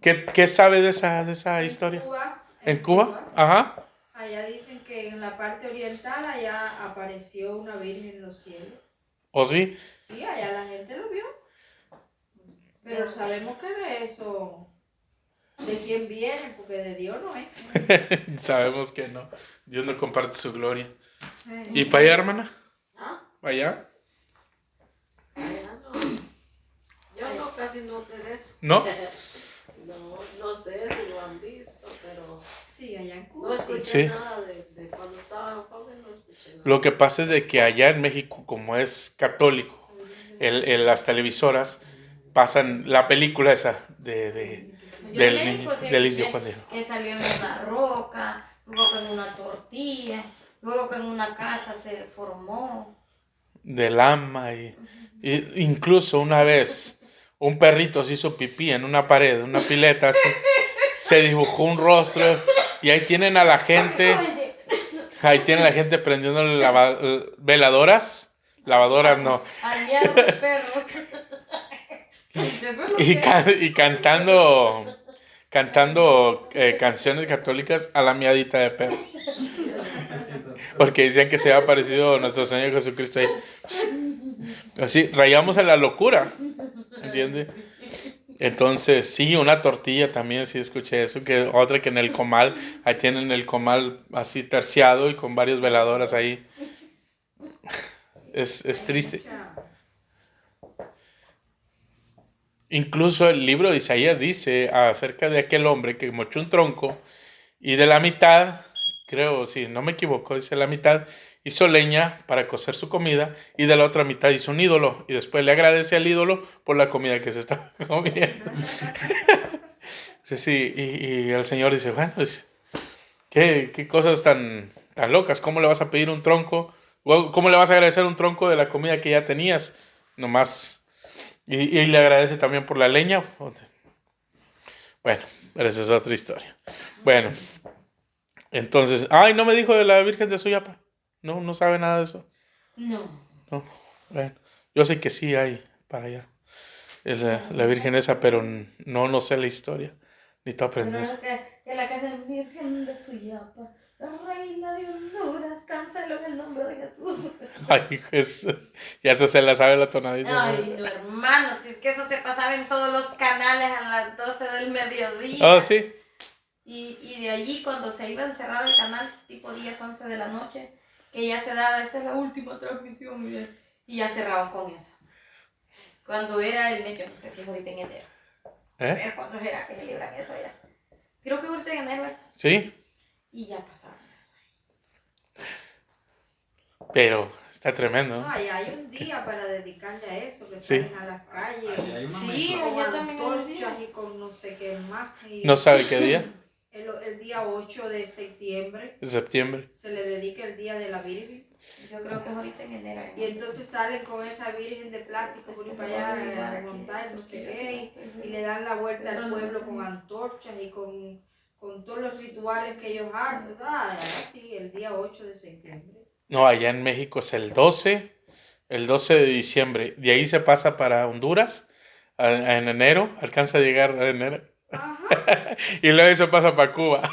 ¿Qué sabe de esa historia? ¿En Cuba? Ajá. Allá dicen que en la parte oriental allá apareció una virgen en los cielos. ¿O sí? Sí, allá la gente lo vio. Pero sabemos que eso de quién viene, porque de Dios no es. Sabemos que no. Dios no comparte su gloria. ¿Y para allá, hermana? ¿Ah? ¿Para allá? Allá no. Yo no, casi no sé de eso. ¿No? No sé si lo han visto, pero Sí, allá en Cuba. no escuché Sí. nada de cuando estaba joven, no escuché nada. Lo que pasa es de que allá en México, como es católico, las televisoras pasan la película esa Yo en del México sí del indio escuché Juan Diego. que salió en una roca, luego que en una tortilla, luego que en una casa se formó. Del ama y incluso una vez un perrito se hizo pipí en una pared, una pileta, se dibujó un rostro y ahí tienen a la gente prendiéndole veladoras, lavadoras no, Al miedo del perro. y cantando canciones católicas a la miadita de perro. Porque decían que se había aparecido nuestro Señor Jesucristo ahí. Así, rayamos en la locura. ¿Entiendes? Entonces, sí, una tortilla también, sí escuché eso. Otra que en el comal, ahí tienen el comal así terciado y con varias veladoras ahí. Es triste. Incluso el libro de Isaías dice acerca de aquel hombre que mochó un tronco y de la mitad, creo, si no me equivoco, dice la mitad, hizo leña para cocer su comida y de la otra mitad hizo un ídolo y después le agradece al ídolo por la comida que se está comiendo. Sí, y el Señor dice, bueno, pues, ¿qué cosas tan locas? ¿Cómo le vas a pedir un tronco? ¿Cómo le vas a agradecer un tronco de la comida que ya tenías? Nomás. Y le agradece también por la leña. Bueno, pero esa es otra historia. Bueno, entonces, no me dijo de la Virgen de Suyapa. No sabe nada de eso. No. No, bueno, yo sé que sí hay para allá. La Virgen esa, pero no sé la historia. Necesito aprender. Que la casa de Virgen de Suyapa, la reina de Honduras, cancelo en el nombre de Jesús. Ay, Jesús. Ya eso se la sabe la tonadita. Ay, no, hermano, si es que eso se pasaba en todos los canales a las 12 del mediodía. Oh, sí. Y de allí, cuando se iba a cerrar el canal, tipo 10, 11 de la noche, que ya se daba, esta es la última transmisión, y ya cerraban con eso. Cuando era el mes, yo no sé si es ahorita en enero. Pero cuando era que celebran eso ya. Creo que ahorita en enero es. Sí, Y ya pasaron eso. pero está tremendo. No, allá hay un día para dedicarle a eso, que Sí. salen a las calles. Ahí hay una Sí, mezcla. Con allá también hay un día. antorchas y con no sé qué más. Y ¿No sabe qué día? el día 8 de septiembre De septiembre. se le dedica el Día de la Virgen. Yo creo que es ahorita en enero. Y entonces salen con esa virgen de plástico por ahí para allá a montar, no sé qué, y le dan la vuelta al pueblo con antorchas y con todos los rituales que ellos hacen. Así, el día 8 de septiembre. No, allá en México es el 12 de diciembre. De ahí se pasa para Honduras en enero. Alcanza a llegar a enero. Ajá, Y luego se pasa para Cuba.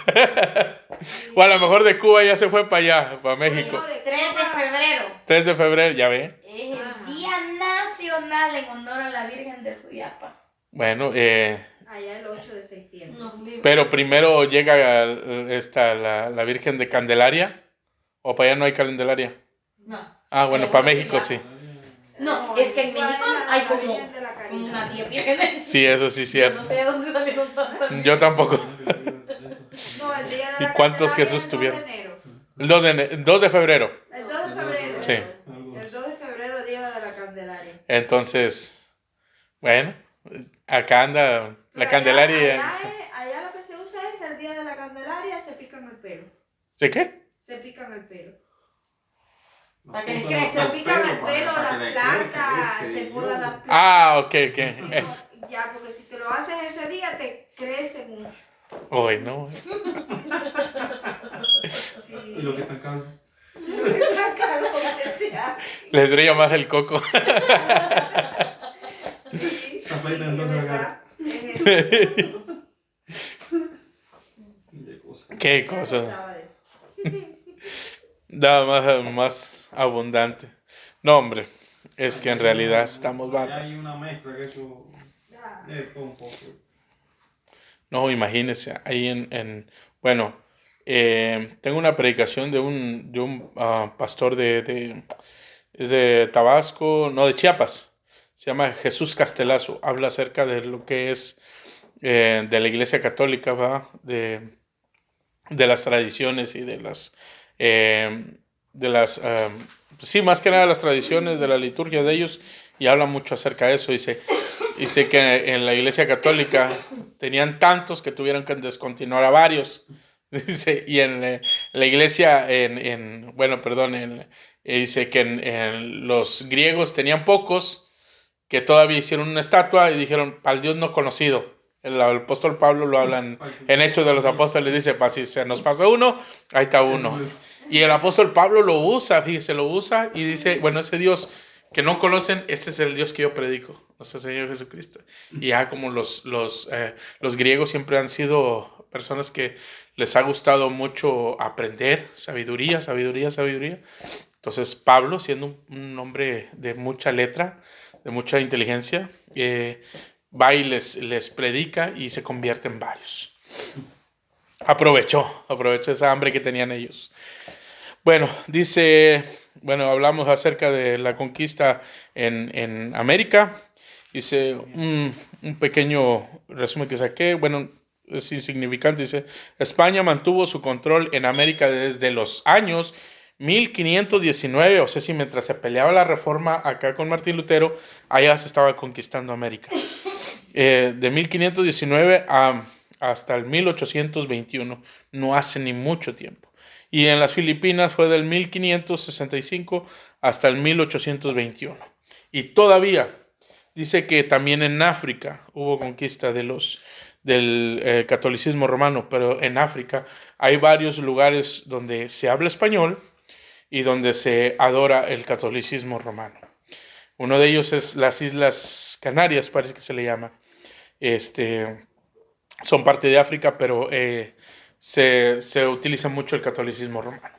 O a lo mejor de Cuba ya se fue para allá, para México. No, de 3 de febrero 3 de febrero, ya ve. es el Ajá. Día Nacional en honor a la Virgen de Suyapa. Bueno, allá el 8 de septiembre. pero primero llega la Virgen de Candelaria. ¿O para allá no hay Candelaria? No. Ah, bueno, para México sí. No, es que en Igual México la hay de la como Virgen de la Caridad. unas 10 vírgenes. Sí, eso sí es Yo no cierto. sé de dónde salieron tantas. Yo tampoco. No, el día de ¿Y la cuántos Candelaria Jesús es el 2 tuvieron? de enero. El 2 de febrero. El 2 de febrero. Sí. El 2 de febrero, día de la Candelaria. Entonces, bueno, acá anda la Pero Candelaria. allá lo que se usa es que el día de la Candelaria se pican el pelo. ¿Sí qué? Se pican el pelo. Para que les Se crezca pican el pelo, las plantas, se podan las plantas. Ah, ok, ok. Es. Ya, porque si te lo haces ese día, te crece mucho. Hoy no. Sí. Y lo que están calvos. Lo que está caro, como te sea. Les brilla más el coco. Sí, Se afeitan entonces la cara. es eso. De cosas. Qué Ya cosa. trataba de eso. Nada más abundante. No, hombre. Es que en realidad estamos bárbaros. Hay una mezcla que eso Ya. es todo un poco. No, imagínense, ahí bueno, tengo una predicación de un pastor es de Tabasco, no, de Chiapas. Se llama Jesús Castelazo. Habla acerca de lo que es de la Iglesia Católica, ¿va? De las tradiciones y sí, más que nada las tradiciones de la liturgia de ellos, y habla mucho acerca de eso. Dice que en la Iglesia Católica tenían tantos que tuvieron que descontinuar a varios. Dice, y en la iglesia, dice que en los griegos tenían pocos que todavía hicieron una estatua y dijeron, al Dios no conocido. El apóstol Pablo lo habla en Hechos de los Apóstoles, dice, si se nos pasa uno, ahí está uno. Y el apóstol Pablo lo usa, fíjese, lo usa y dice, bueno, ese Dios que no conocen, este es el Dios que yo predico, nuestro Señor Jesucristo. Y ya como los griegos siempre han sido personas que les ha gustado mucho aprender, sabiduría. Entonces Pablo, siendo un hombre de mucha letra, de mucha inteligencia, va y les predica y se convierte en varios. Aprovechó esa hambre que tenían ellos. Bueno, hablamos acerca de la conquista en América. Dice un pequeño resumen que saqué, bueno, es insignificante. Dice, España mantuvo su control en América desde los años 1519, o sea, si mientras se peleaba la reforma acá con Martín Lutero, allá se estaba conquistando América. De 1519 hasta el 1821, no hace ni mucho tiempo. Y en las Filipinas fue del 1565 hasta el 1821. Y todavía dice que también en África hubo conquista del catolicismo romano, pero en África hay varios lugares donde se habla español y donde se adora el catolicismo romano. Uno de ellos es las Islas Canarias, parece que se le llama. Son parte de África, pero se utiliza mucho el catolicismo romano.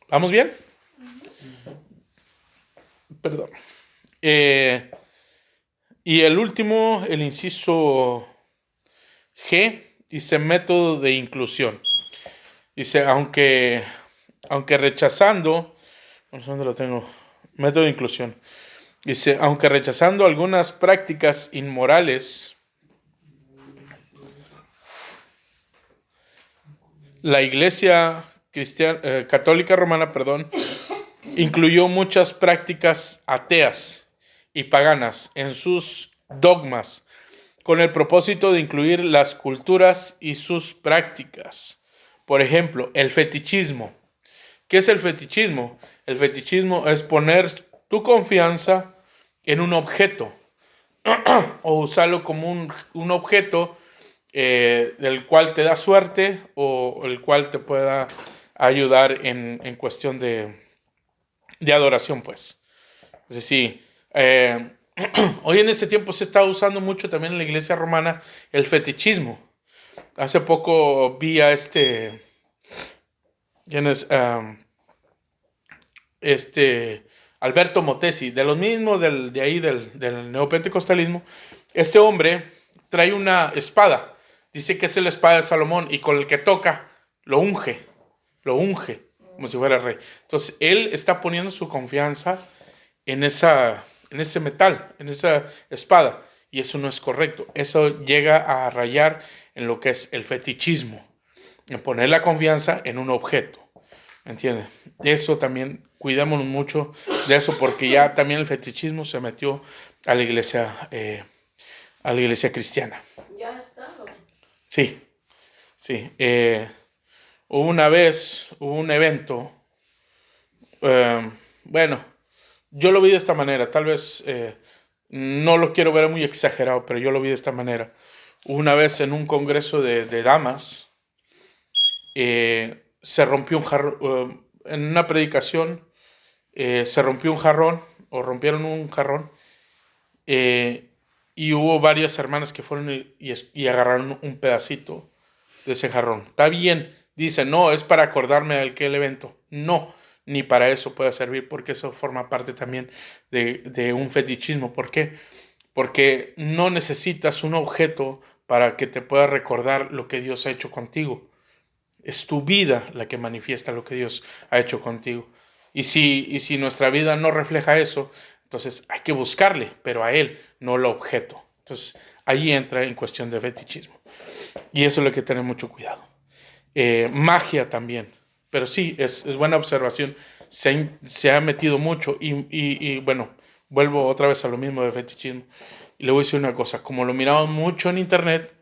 ¿Vamos bien? Perdón. Y el último, el inciso G, dice método de inclusión. Dice, aunque rechazando, ¿dónde lo tengo? Método de inclusión. Dice, aunque rechazando algunas prácticas inmorales, la Iglesia Católica Romana, incluyó muchas prácticas ateas y paganas en sus dogmas, con el propósito de incluir las culturas y sus prácticas. Por ejemplo, el fetichismo. ¿Qué es el fetichismo? El fetichismo es poner tu confianza en un objeto o usarlo como un objeto del cual te da suerte o el cual te pueda ayudar en cuestión de adoración, pues. Es decir, Hoy en este tiempo se está usando mucho también en la iglesia romana el fetichismo. Hace poco vi a ¿quién es? Alberto Motesi, de los mismos de ahí del neopentecostalismo. Este hombre trae una espada, dice que es la espada de Salomón, y con el que toca lo unge, como si fuera rey. Entonces él está poniendo su confianza en ese metal, en esa espada, y eso no es correcto. Eso llega a rayar en lo que es el fetichismo, en poner la confianza en un objeto. ¿Me entiendes? Eso también, cuidémonos mucho de eso, porque ya también el fetichismo se metió a la iglesia cristiana. Ya está, ¿no? Sí, sí. Hubo un evento, bueno, yo lo vi de esta manera, tal vez no lo quiero ver muy exagerado, pero yo lo vi de esta manera. Una vez en un congreso de damas, se rompió un jarrón, en una predicación se rompió un jarrón, o rompieron un jarrón, eh, y hubo varias hermanas que fueron y agarraron un pedacito de ese jarrón. Está bien, dice, no, es para acordarme de aquel evento. No, ni para eso puede servir, porque eso forma parte también de un fetichismo. ¿Por qué? Porque no necesitas un objeto para que te pueda recordar lo que Dios ha hecho contigo. Es tu vida la que manifiesta lo que Dios ha hecho contigo. Y si nuestra vida no refleja eso, entonces hay que buscarle, pero a Él, no al objeto. Entonces ahí entra en cuestión de fetichismo. Y eso es lo que tener mucho cuidado. Magia también. Pero sí, es buena observación. Se ha metido mucho y bueno, vuelvo otra vez a lo mismo de fetichismo. Y le voy a decir una cosa, como lo miramos mucho en internet,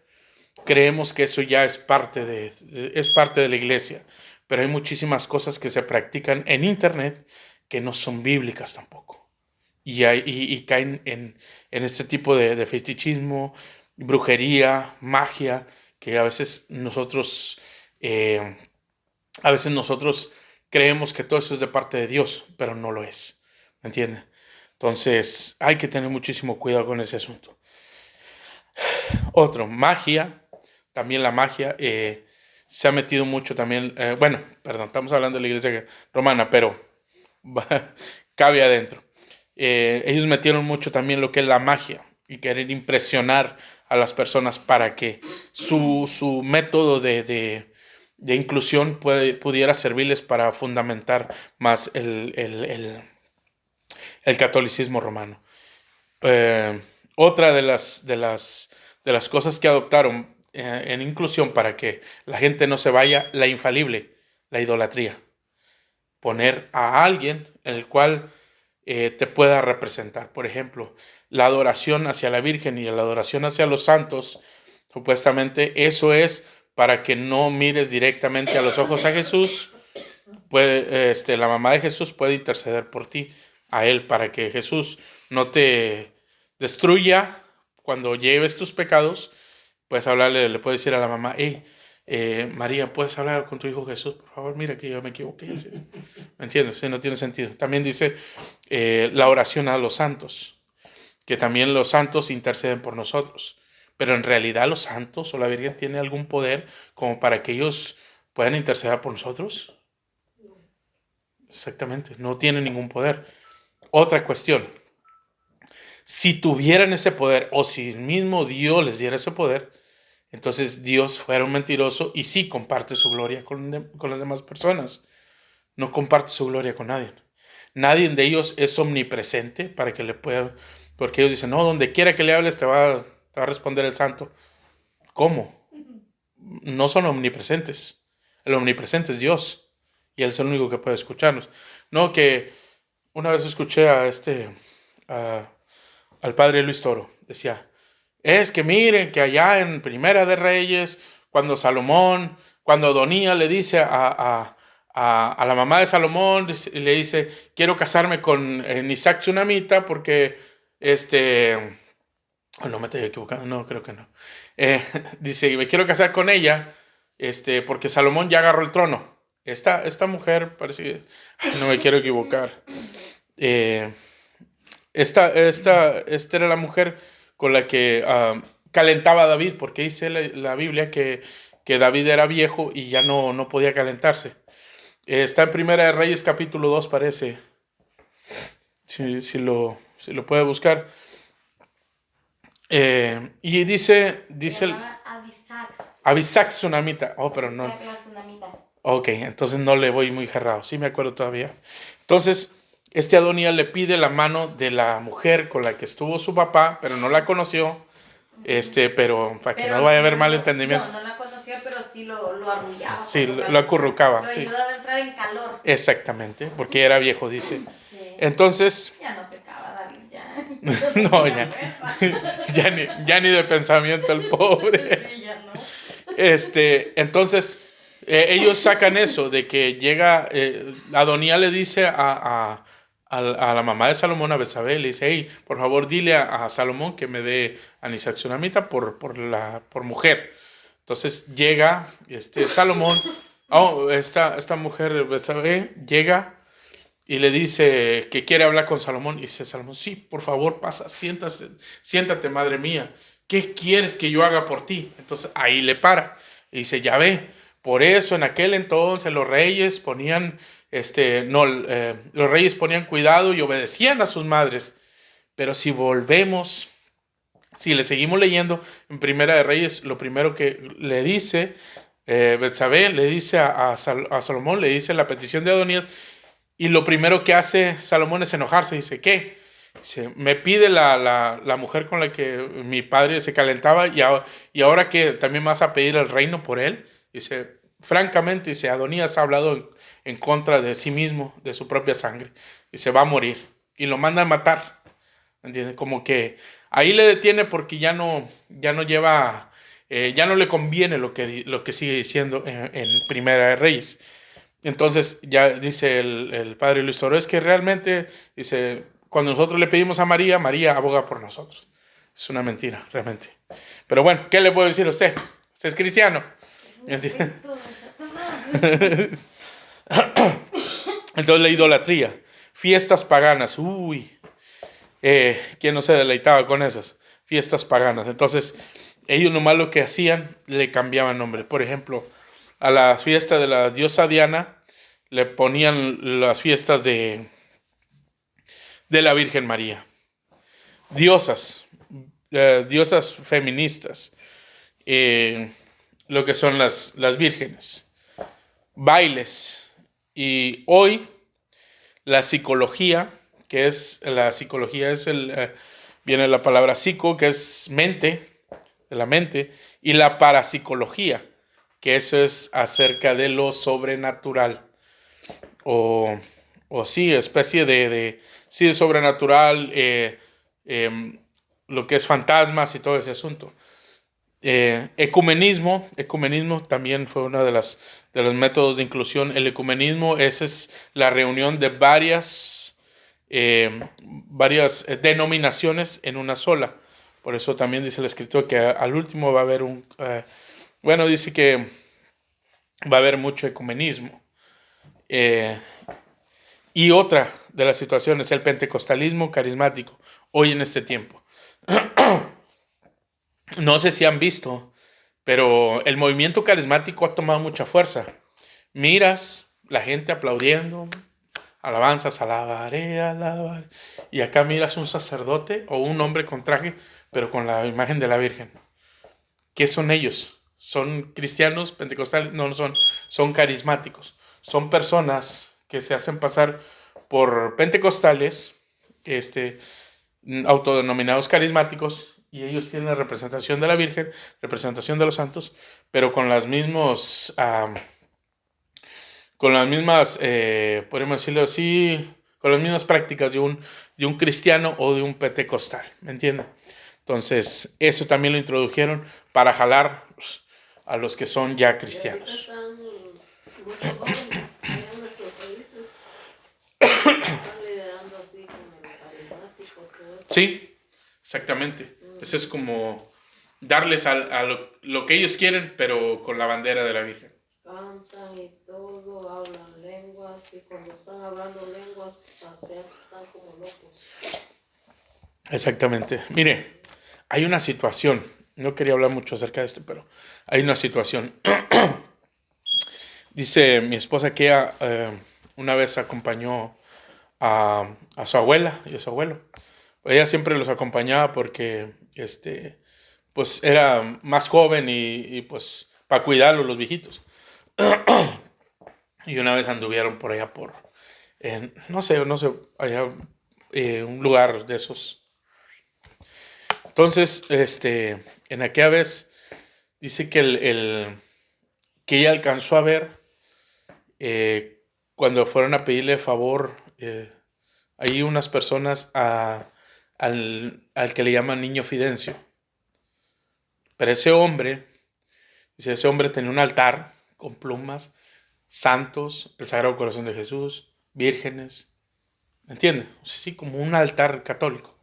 creemos que eso ya es es parte de la iglesia, pero hay muchísimas cosas que se practican en internet que no son bíblicas tampoco. Y caen en este tipo de fetichismo, brujería, magia, que eh, a veces nosotros creemos que todo eso es de parte de Dios, pero no lo es. ¿Me entienden? Entonces hay que tener muchísimo cuidado con ese asunto. Otro, magia. También la magia se ha metido mucho también, bueno, perdón, estamos hablando de la iglesia romana, pero cabe adentro. Ellos metieron mucho también lo que es la magia y querer impresionar a las personas para que su método de inclusión pudiera servirles para fundamentar más el catolicismo romano. Otra de las cosas que adoptaron en inclusión para que la gente no se vaya, la infalible, la idolatría. Poner a alguien en el cual te pueda representar. Por ejemplo, la adoración hacia la Virgen y la adoración hacia los santos, supuestamente eso es para que no mires directamente a los ojos a Jesús. La mamá de Jesús puede interceder por ti, a Él, para que Jesús no te destruya cuando lleves tus pecados. Puedes hablarle, le puedes decir a la mamá, hey, María, ¿puedes hablar con tu hijo Jesús? Por favor, mira que yo me equivoqué. ¿Me entiendes? Sí, no tiene sentido. También dice la oración a los santos, que también los santos interceden por nosotros. Pero en realidad los santos o la Virgen tiene algún poder como para que ellos puedan interceder por nosotros. Exactamente, no tienen ningún poder. Otra cuestión, si tuvieran ese poder o si el mismo Dios les diera ese poder, entonces Dios fuera un mentiroso y sí comparte su gloria con las demás personas. No comparte su gloria con nadie. Nadie de ellos es omnipresente para que le pueda, porque ellos dicen, no, donde quiera que le hables te va a responder el santo. ¿Cómo? No son omnipresentes. El omnipresente es Dios y Él es el único que puede escucharnos. No, que una vez escuché al padre Luis Toro, decía, es que miren que allá en Primera de Reyes, cuando Adonía le dice a la mamá de Salomón, le dice, quiero casarme con Isaac Tsunamita porque, no me estoy equivocando, no, creo que no. Dice, me quiero casar con ella, porque Salomón ya agarró el trono. Esta mujer parece, no me quiero equivocar. esta era la mujer con la que calentaba a David, porque dice la Biblia que David era viejo y ya no podía calentarse. Está en Primera de Reyes capítulo 2, parece. Si lo puede buscar. Y dice Se llamaba Abisac. Abisac Tsunamita. Oh, pero no. Abisac la tsunamita. Ok, entonces no le voy muy cerrado. Sí me acuerdo todavía. Entonces, Adonías le pide la mano de la mujer con la que estuvo su papá, pero no la conoció. Pero para que no vaya a haber malentendimiento. No la conocía, pero sí lo arrullaba. Sí, lo acurrucaba. Lo Sí. ayudaba a entrar en calor. Exactamente, porque era viejo, dice. Sí. Entonces, Ya no pecaba David, ya. no, ya ni de pensamiento el pobre. Sí, ya no. Entonces, ellos sacan eso de que llega, Adonías le dice a la mamá de Salomón, a Betsabé, le dice, hey, por favor dile a Salomón que me dé a Abisac Tsunamita por mujer. Entonces llega Salomón, esta mujer Betsabé llega y le dice que quiere hablar con Salomón. Y dice Salomón, sí, por favor, pasa, siéntate, madre mía. ¿Qué quieres que yo haga por ti? Entonces ahí le para. Y dice, ya ve, por eso en aquel entonces los reyes ponían, los reyes ponían cuidado y obedecían a sus madres. Pero si le seguimos leyendo en Primera de Reyes, lo primero que le dice Betsabé, le dice a Salomón, le dice la petición de Adonías. Y lo primero que hace Salomón es enojarse. Dice, ¿qué? Dice, me pide la mujer con la que mi padre se calentaba y ahora que también me vas a pedir el reino por él. Dice, francamente, dice, Adonías ha hablado en contra de sí mismo, de su propia sangre. Dice, va a morir. Y lo manda a matar. ¿Entiendes? Como que ahí le detiene porque ya no lleva, ya no le conviene lo que sigue diciendo en Primera de Reyes. Entonces ya dice el padre Luis Toro, es que realmente, dice, cuando nosotros le pedimos a María, María aboga por nosotros. Es una mentira, realmente. Pero bueno, ¿qué le puedo decir a usted? Usted es cristiano. Entonces la idolatría, fiestas paganas, ¿quién no se deleitaba con esas fiestas paganas? Entonces ellos nomás lo que hacían, le cambiaban nombre. Por ejemplo, a la fiesta de la diosa Diana le ponían las fiestas de la Virgen María. Diosas feministas, lo que son las vírgenes, bailes. Y hoy la psicología, viene la palabra psico, que es mente, de la mente, y la parapsicología, que eso es acerca de lo sobrenatural, o sí, especie de sobrenatural, lo que es fantasmas y todo ese asunto. Ecumenismo también fue uno de los métodos de inclusión. El ecumenismo, esa es la reunión de varias denominaciones en una sola. Por eso también dice el escritor que al último va a haber dice que va a haber mucho ecumenismo. Y otra de las situaciones, el pentecostalismo carismático, hoy en este tiempo. No sé si han visto, pero el movimiento carismático ha tomado mucha fuerza. Miras la gente aplaudiendo, alabanzas, alabaré. Y acá miras un sacerdote o un hombre con traje, pero con la imagen de la Virgen. ¿Qué son ellos? ¿Son cristianos pentecostales? No son carismáticos. Son personas que se hacen pasar por pentecostales, autodenominados carismáticos, y ellos tienen la representación de la Virgen, representación de los santos, pero con las mismas, podríamos decirlo así, con las mismas prácticas de un cristiano o de un pentecostal, ¿me entienden? Entonces, eso también lo introdujeron para jalar a los que son ya cristianos. Y ahorita están muchos jóvenes en nuestros países están liderando así como carismático, todo eso. Sí, exactamente. Eso es como darles a lo que ellos quieren, pero con la bandera de la Virgen. Cantan y todo, hablan lenguas, y cuando están hablando lenguas, se están como locos. Exactamente. Mire, hay una situación. No quería hablar mucho acerca de esto, pero hay una situación. Dice mi esposa que ella una vez acompañó a su abuela y a su abuelo. Ella siempre los acompañaba porque pues era más joven y pues para cuidarlos los viejitos. Y una vez anduvieron por allá no sé, allá un lugar de esos. Entonces, en aquella vez dice que que ella alcanzó a ver cuando fueron a pedirle favor ahí unas personas al que le llaman Niño Fidencio. Pero ese hombre tenía un altar con plumas, santos, el Sagrado Corazón de Jesús, vírgenes, ¿me entiendes? Sí, como un altar católico.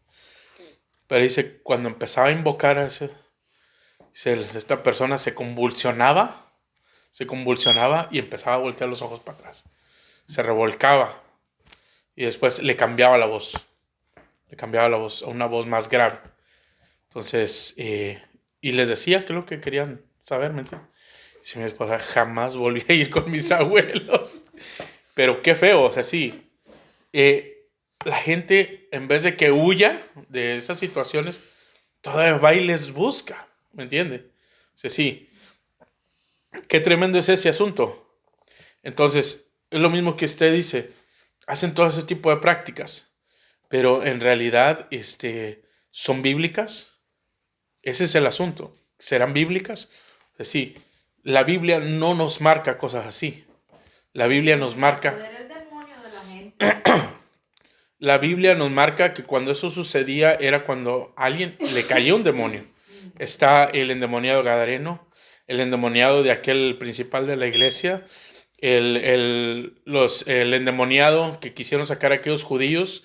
Pero dice, cuando empezaba a invocar a esta persona se convulsionaba y empezaba a voltear los ojos para atrás. Se revolcaba y después le cambiaba la voz a una voz más grave. Entonces, y les decía que es lo que querían saber, ¿me entiendes? Dice mi esposa, jamás volví a ir con mis abuelos. Pero qué feo, o sea, sí. La gente, en vez de que huya de esas situaciones, todavía va y les busca, ¿me entiende? O sea, sí. Qué tremendo es ese asunto. Entonces, es lo mismo que usted dice. Hacen todo ese tipo de prácticas, pero en realidad, ¿son bíblicas? Ese es el asunto. ¿Serán bíblicas? O sea, sí. La Biblia no nos marca cosas así. La Biblia nos marca... Poder el demonio de la gente. La Biblia nos marca que cuando eso sucedía era cuando a alguien le caía un demonio. Está el endemoniado gadareno, el endemoniado de aquel principal de la iglesia, el endemoniado que quisieron sacar a aquellos judíos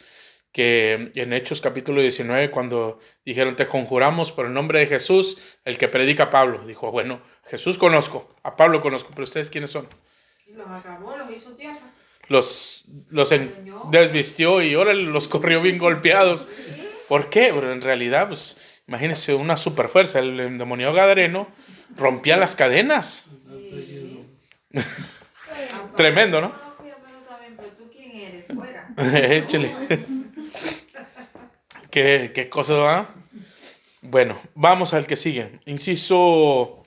que en Hechos capítulo 19 cuando dijeron te conjuramos por el nombre de Jesús, el que predica Pablo, dijo, bueno, Jesús conozco, a Pablo conozco, pero ¿ustedes quiénes son? Y los acabó, los hizo tierra. Los desvistió y ahora los corrió bien golpeados. ¿Por qué? Pero en realidad, pues, imagínense una super fuerza. El endemoniado gadareno rompía las cadenas. Tremendo, ¿no? Pero tú quién eres, fuera. Échale. ¿Qué cosa va? Bueno, vamos al que sigue. Inciso...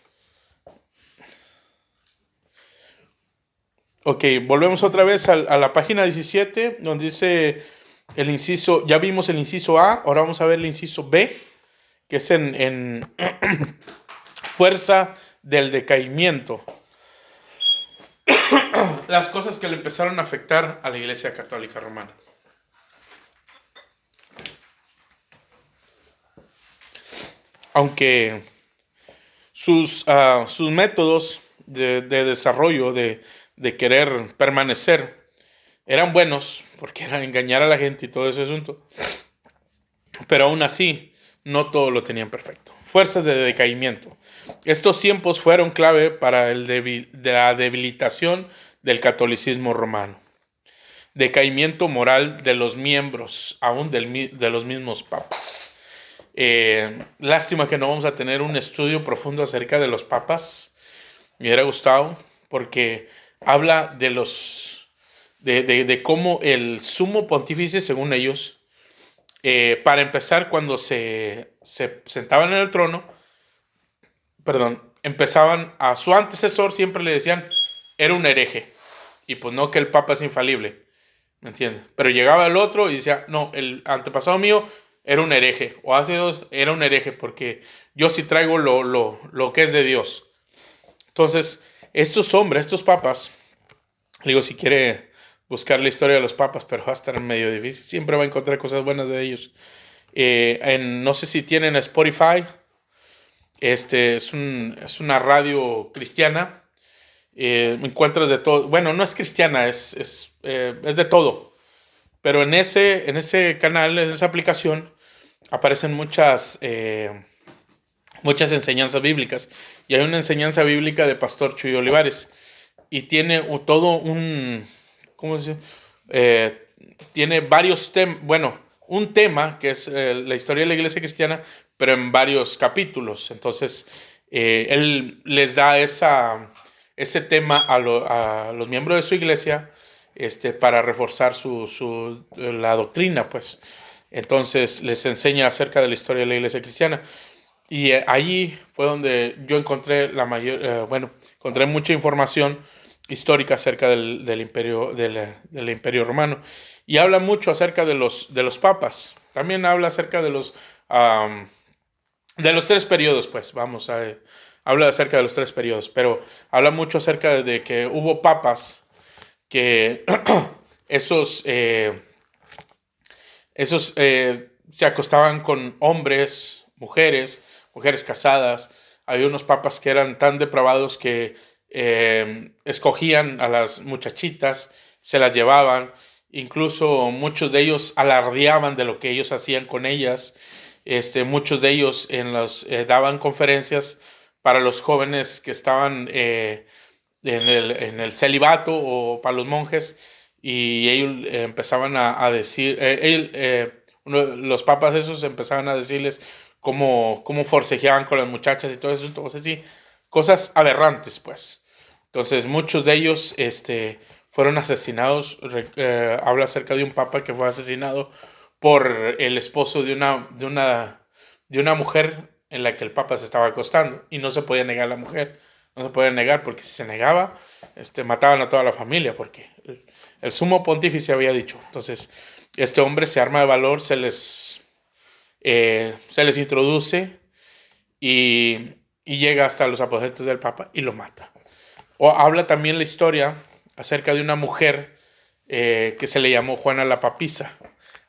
Ok, volvemos otra vez a la página 17, donde dice el inciso, ya vimos el inciso A, ahora vamos a ver el inciso B, que es en fuerza del decaimiento. Las cosas que le empezaron a afectar a la Iglesia Católica Romana. Aunque sus métodos de desarrollo, de querer permanecer, eran buenos, porque era engañar a la gente y todo ese asunto. Pero aún así, no todo lo tenían perfecto. Fuerzas de decaimiento. Estos tiempos fueron clave para la debilitación del catolicismo romano. Decaimiento moral de los miembros, aún de los mismos papas. Lástima que no vamos a tener un estudio profundo acerca de los papas. Me hubiera gustado, porque habla de cómo el sumo pontífice, según ellos, para empezar, cuando se sentaban en el trono, empezaban a su antecesor, siempre le decían, era un hereje. Y pues no, que el papa es infalible, ¿me entiendes? Pero llegaba el otro y decía, no, el antepasado mío era un hereje, o hace dos era un hereje, porque yo sí traigo lo que es de Dios. Entonces, estos hombres, estos papas, digo, si quiere buscar la historia de los papas, pero va a estar medio difícil, siempre va a encontrar cosas buenas de ellos. No sé si tienen Spotify, es una radio cristiana, encuentras de todo, bueno, no es cristiana, es de todo, pero en ese canal, en esa aplicación, aparecen muchas enseñanzas bíblicas, y hay una enseñanza bíblica de Pastor Chuy Olivares, y tiene todo un, ¿cómo se dice? Tiene varios temas, bueno, un tema que es la historia de la iglesia cristiana, pero en varios capítulos. Entonces, él les da ese tema a los miembros de su iglesia para reforzar la doctrina, pues. Entonces, les enseña acerca de la historia de la iglesia cristiana. Y allí fue donde yo encontré encontré mucha información histórica acerca del imperio, del imperio romano. Y habla mucho acerca de los papas. También habla acerca de los 3 periodos, pues, habla acerca de los 3 periodos, pero habla mucho acerca de que hubo papas que esos se acostaban con hombres, mujeres casadas. Había unos papas que eran tan depravados que escogían a las muchachitas, se las llevaban, incluso muchos de ellos alardeaban de lo que ellos hacían con ellas. Muchos de ellos daban conferencias para los jóvenes que estaban en el celibato o para los monjes, y ellos empezaban a decir, los papas esos empezaban a decirles cómo forcejeaban con las muchachas y todo eso, entonces sí, cosas aberrantes, pues. Entonces muchos de ellos fueron asesinados. Habla acerca de un papa que fue asesinado por el esposo de una mujer en la que el papa se estaba acostando, y no se podía negar a la mujer, no se podía negar, porque si se negaba, mataban a toda la familia, porque el sumo pontífice había dicho. Entonces, este hombre se arma de valor, se les introduce y llega hasta los aposentos del papa y lo mata. O habla también la historia acerca de una mujer que se le llamó Juana la Papisa.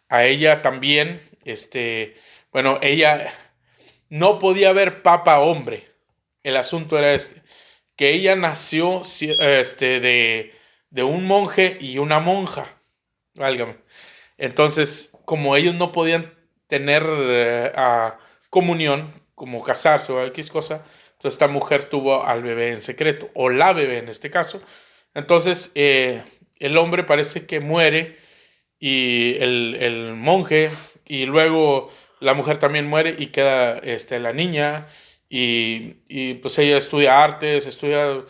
A ella también, ella no podía haber papa hombre. El asunto era que ella nació de un monje y una monja, válgame. Entonces, como ellos no podían tener comunión, como casarse o X cosa, entonces esta mujer tuvo al bebé en secreto, o la bebé en este caso. Entonces, el hombre parece que muere, y el monje, y luego la mujer también muere, y queda la niña, y pues ella estudia artes, estudia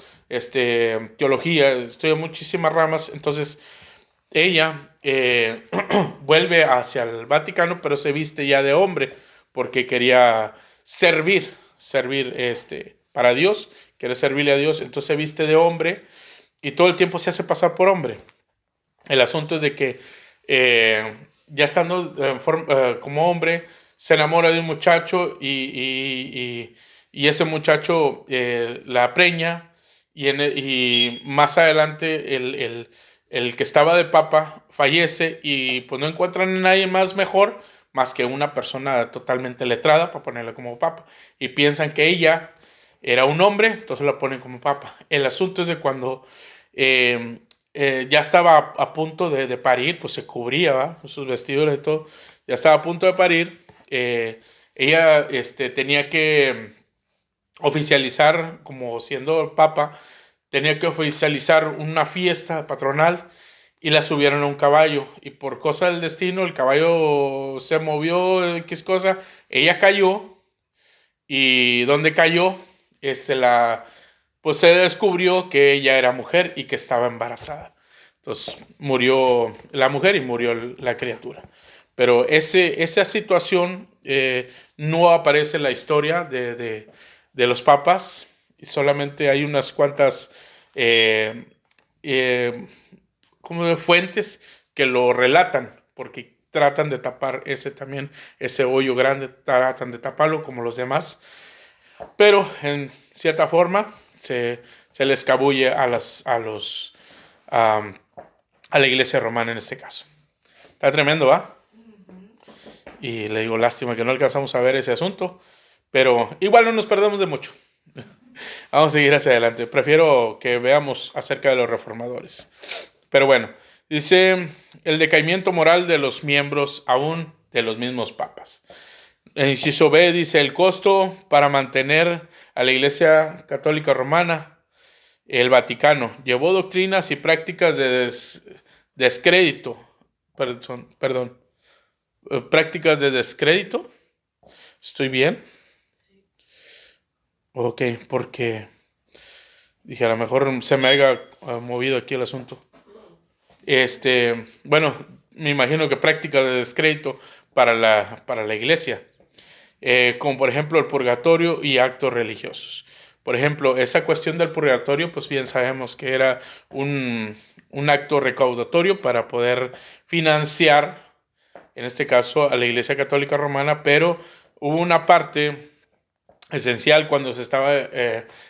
teología, estudia muchísimas ramas. Entonces ella vuelve hacia el Vaticano, pero se viste ya de hombre, porque quería servir para Dios, quiere servirle a Dios. Entonces se viste de hombre y todo el tiempo se hace pasar por hombre. El asunto es de que ya estando como hombre, se enamora de un muchacho, y ese muchacho la preña, y más adelante el que estaba de papa fallece, y pues no encuentran a nadie mejor más que una persona totalmente letrada para ponerla como papa, y piensan que ella era un hombre, entonces la ponen como papa. El asunto es de cuando ya estaba a punto de parir, pues se cubría, ¿va? Sus vestidos y todo, ya estaba a punto de parir. Ella tenía que oficializar, como siendo papa, tenía que oficializar una fiesta patronal, y la subieron a un caballo, y por cosa del destino el caballo se movió, X cosa, ella cayó, y donde cayó, pues se descubrió que ella era mujer y que estaba embarazada. Entonces murió la mujer y murió la criatura. Pero esa situación no aparece en la historia de los papas, y solamente hay unas cuantas como fuentes que lo relatan, porque tratan de tapar ese hoyo grande, tratan de taparlo como los demás, pero en cierta forma se le escabulle a la iglesia romana en este caso. Está tremendo, ¿va? Y le digo, lástima que no alcanzamos a ver ese asunto, pero igual no nos perdemos de mucho. Vamos a seguir hacia adelante. Prefiero que veamos acerca de los reformadores. Pero bueno, dice el decaimiento moral de los miembros aún de los mismos papas. En inciso B dice el costo para mantener a la Iglesia Católica Romana. El Vaticano llevó doctrinas y prácticas de descrédito. Prácticas de descrédito. ¿Estoy bien? Ok, porque dije, a lo mejor se me haya movido aquí el asunto. Bueno, me imagino que prácticas de descrédito para la iglesia. Como por ejemplo el purgatorio y actos religiosos. Por ejemplo, esa cuestión del purgatorio, pues bien sabemos que era un acto recaudatorio para poder financiar, en este caso, a la Iglesia Católica Romana, pero hubo una parte esencial cuando se estaba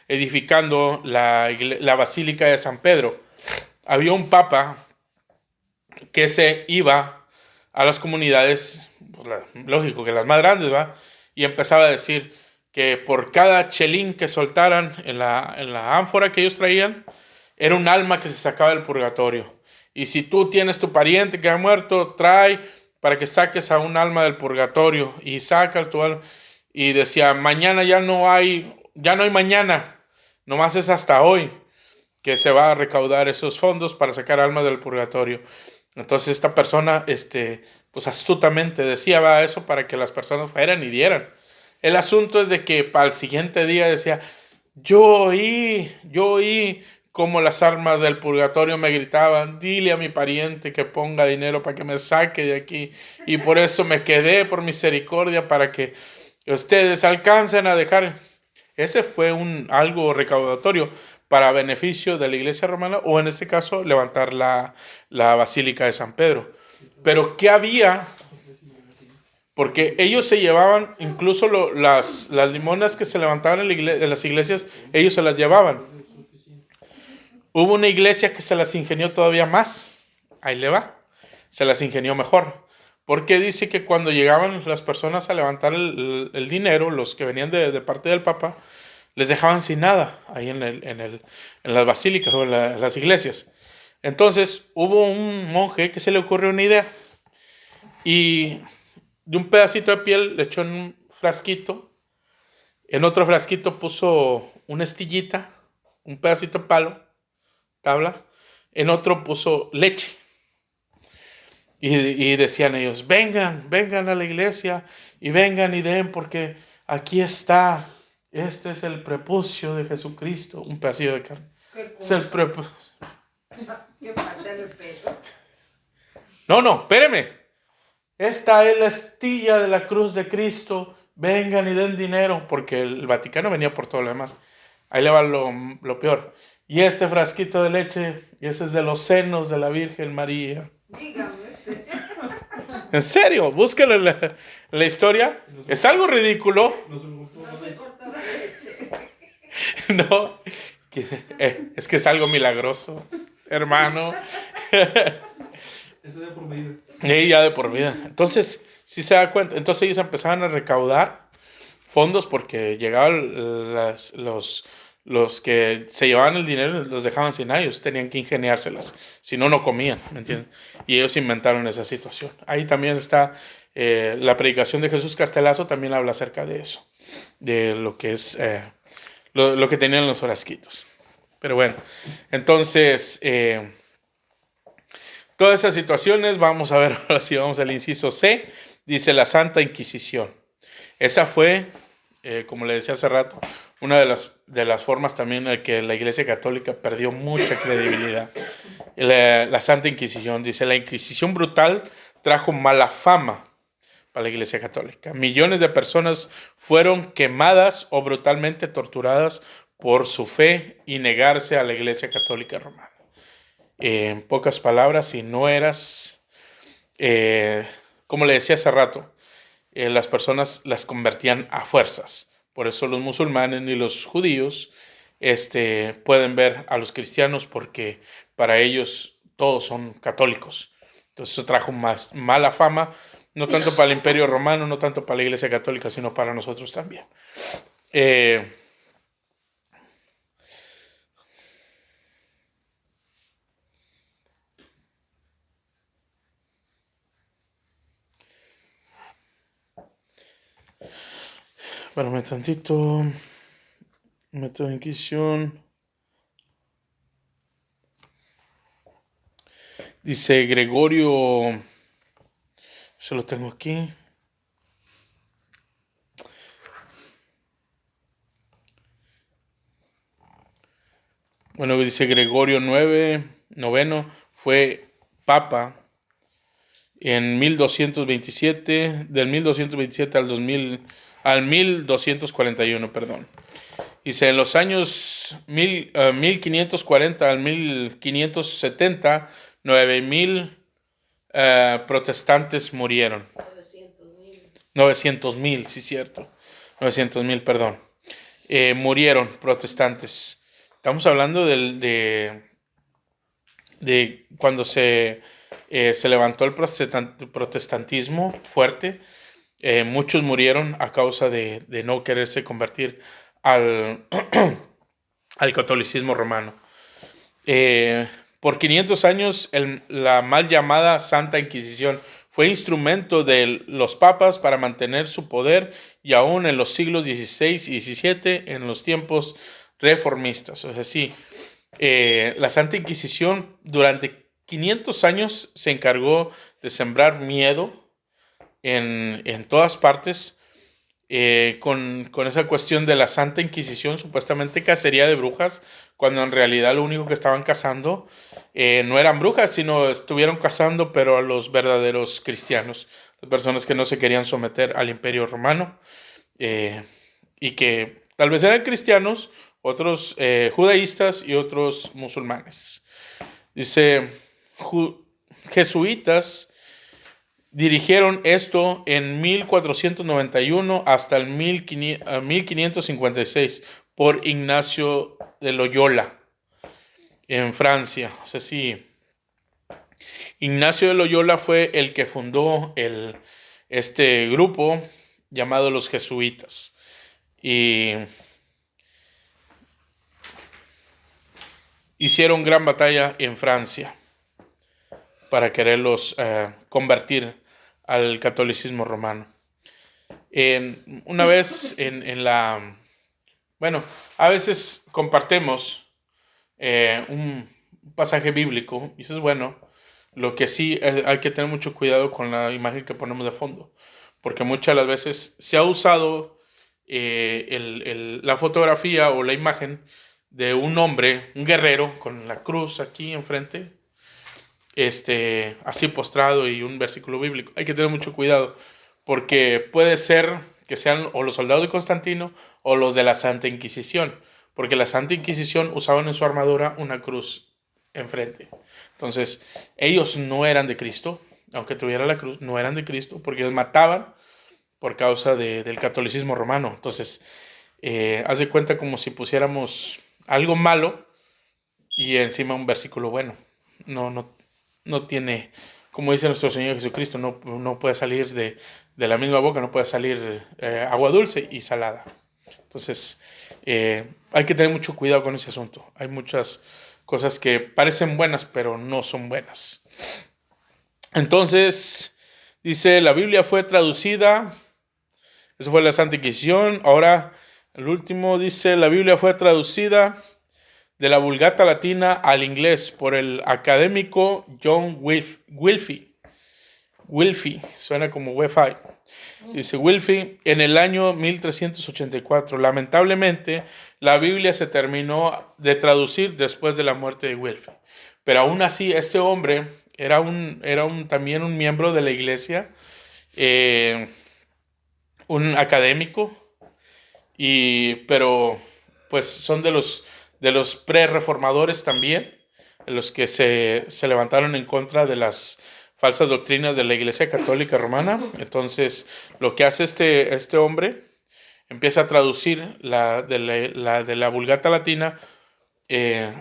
edificando la Basílica de San Pedro. Había un papa que se iba a las comunidades, pues lógico que las más grandes, ¿va? Y empezaba a decir que por cada chelín que soltaran en la ánfora que ellos traían, era un alma que se sacaba del purgatorio. Y si tú tienes tu pariente que ha muerto, trae para que saques a un alma del purgatorio y saca tu alma. Y decía, mañana ya no hay mañana, nomás es hasta hoy que se va a recaudar esos fondos para sacar almas del purgatorio. Entonces esta persona, pues astutamente decía va eso para que las personas fueran y dieran. El asunto es de que para el siguiente día decía, yo oí como las almas del purgatorio me gritaban, dile a mi pariente que ponga dinero para que me saque de aquí. Y por eso me quedé por misericordia para que ustedes alcancen a dejar. Ese fue algo recaudatorio para beneficio de la iglesia romana, o en este caso levantar la Basílica de San Pedro. Pero ¿qué había? Porque ellos se llevaban, incluso las limonas que se levantaban en las iglesias, ellos se las llevaban. Hubo una iglesia que se las ingenió todavía más. Ahí le va. Se las ingenió mejor. Porque dice que cuando llegaban las personas a levantar el dinero, los que venían de parte del Papa, les dejaban sin nada ahí en las basílicas o en las iglesias. Entonces hubo un monje que se le ocurrió una idea y de un pedacito de piel le echó en un frasquito, en otro frasquito puso una estillita, un pedacito de palo, tabla, en otro puso leche. Y decían ellos, vengan a la iglesia y vengan y den porque aquí está, este es el prepucio de Jesucristo, un pedacito de carne. Es el prepucio. Qué falta de respeto. No, espéreme. Esta es la estilla de la cruz de Cristo. Vengan y den dinero, porque el Vaticano venía por todo lo demás. Ahí le va lo peor. Y este frasquito de leche, y ese es de los senos de la Virgen María. Dígame. En serio, búsquenlo en la historia. Es algo ridículo. No se lo No se cortó la leche. No, es que es algo milagroso, hermano. Ese de por medida. Y ya de por vida. Entonces, si se da cuenta, entonces ellos empezaban a recaudar fondos porque llegaban los que se llevaban el dinero, los dejaban sin nada, ellos tenían que ingeniárselas, si no, no comían, ¿me entienden? Y ellos inventaron esa situación. Ahí también está la predicación de Jesús Castelazo, también habla acerca de eso, de lo que es lo que tenían los frasquitos. Pero bueno, entonces, todas esas situaciones, vamos a ver, ahora sí vamos al inciso C, dice la Santa Inquisición. Esa fue, como le decía hace rato, una de las formas también en que la Iglesia Católica perdió mucha credibilidad. La Santa Inquisición, dice, la Inquisición brutal trajo mala fama para la Iglesia Católica. Millones de personas fueron quemadas o brutalmente torturadas por su fe y negarse a la Iglesia Católica Romana. En pocas palabras, si no eras, como le decía hace rato, las personas las convertían a fuerzas. Por eso los musulmanes ni los judíos pueden ver a los cristianos porque para ellos todos son católicos. Entonces eso trajo más mala fama, no tanto para el Imperio Romano, no tanto para la Iglesia Católica, sino para nosotros también. Espérame tantito. Método de Inquisición. Dice Gregorio Se lo tengo aquí. Bueno, dice Gregorio noveno, fue papa en 1227, del 1227 al 1241, perdón. Dice, en los años 1540 al 1570, 9,000 protestantes murieron. 900,000. 900,000, sí, cierto. 900,000, perdón. Murieron protestantes. Estamos hablando de cuando se levantó el protestantismo fuerte. Muchos murieron a causa de no quererse convertir al, al catolicismo romano. Por 500 años, la mal llamada Santa Inquisición fue instrumento de los papas para mantener su poder, y aún en los siglos XVI y XVII, en los tiempos reformistas. O sea, sí, la Santa Inquisición durante 500 años se encargó de sembrar miedo en todas partes, con esa cuestión de la Santa Inquisición, supuestamente cacería de brujas, cuando en realidad lo único que estaban cazando no eran brujas, sino estuvieron cazando, pero a los verdaderos cristianos, las personas que no se querían someter al Imperio Romano, y que tal vez eran cristianos, otros judaístas y otros musulmanes. Dice, jesuitas dirigieron esto en 1491 hasta el 1556 por Ignacio de Loyola en Francia. O sea, sí, Ignacio de Loyola fue el que fundó este grupo llamado los jesuitas. Y hicieron gran batalla en Francia para quererlos convertir al catolicismo romano. Una vez bueno, a veces compartimos un pasaje bíblico, y eso es bueno. Lo que sí hay que tener mucho cuidado con la imagen que ponemos de fondo, porque muchas de las veces se ha usado la fotografía o la imagen de un hombre, un guerrero, con la cruz aquí enfrente, así postrado, y un versículo bíblico. Hay que tener mucho cuidado, porque puede ser que sean o los soldados de Constantino o los de la Santa Inquisición, porque la Santa Inquisición usaban en su armadura una cruz enfrente. Entonces, ellos no eran de Cristo, aunque tuviera la cruz, no eran de Cristo, porque ellos mataban por causa del catolicismo romano. Entonces, haz de cuenta como si pusiéramos algo malo y encima un versículo bueno. No tiene, como dice nuestro Señor Jesucristo, no puede salir de la misma boca, no puede salir agua dulce y salada. Entonces, hay que tener mucho cuidado con ese asunto. Hay muchas cosas que parecen buenas, pero no son buenas. Entonces, dice, la Biblia fue traducida, eso fue la Santa Inquisición. Ahora, el último dice, la Biblia fue traducida de la Vulgata Latina al inglés por el académico John Wilfie. Wilfie, suena como Wi-Fi. Dice Wilfie, en el año 1384. Lamentablemente, la Biblia se terminó de traducir después de la muerte de Wilfie. Pero aún así, este hombre era también un miembro de la iglesia, un académico, pero pues son de los pre-reformadores también, los que se levantaron en contra de las falsas doctrinas de la Iglesia Católica Romana. Entonces, lo que hace este hombre, empieza a traducir de la Vulgata Latina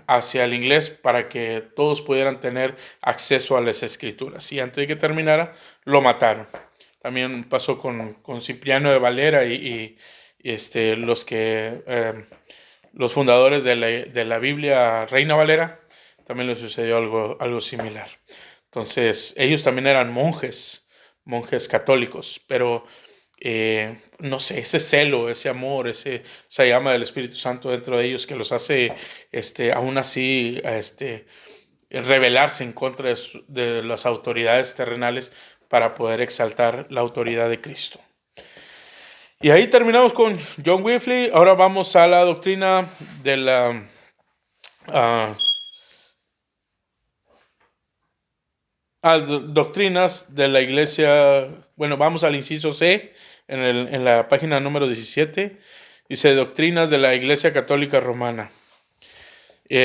hacia el inglés para que todos pudieran tener acceso a las escrituras. Y antes de que terminara, lo mataron. También pasó con Cipriano de Valera y los fundadores de la Biblia Reina Valera, también les sucedió algo similar. Entonces, ellos también eran monjes católicos, pero no sé, ese celo, ese amor, esa llama del Espíritu Santo dentro de ellos que los hace aún así rebelarse en contra de las autoridades terrenales, para poder exaltar la autoridad de Cristo. Y ahí terminamos con John Wycliffe. Ahora vamos a la doctrina de la doctrinas de la iglesia. Bueno, vamos al inciso C en la página número 17. Dice doctrinas de la Iglesia Católica Romana.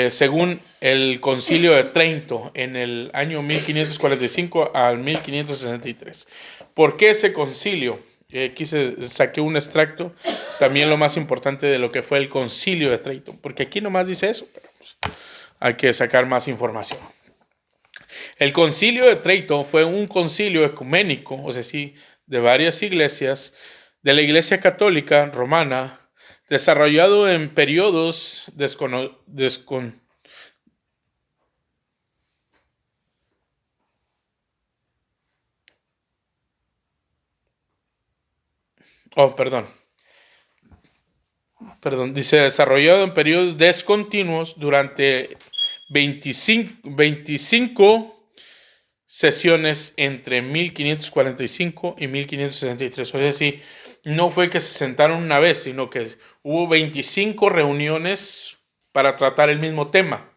Según el Concilio de Trento en el año 1545 al 1563. ¿Por qué ese concilio? Saqué un extracto, también lo más importante de lo que fue el Concilio de Trento, porque aquí nomás dice eso, pero pues, hay que sacar más información. El Concilio de Trento fue un concilio ecuménico, o sea, sí, de varias iglesias, de la Iglesia Católica Romana, desarrollado en periodos dice desarrollado en periodos descontinuos durante 25 sesiones entre 1545 y 1563. O sea, sí, no fue que se sentaron una vez, sino que hubo 25 reuniones para tratar el mismo tema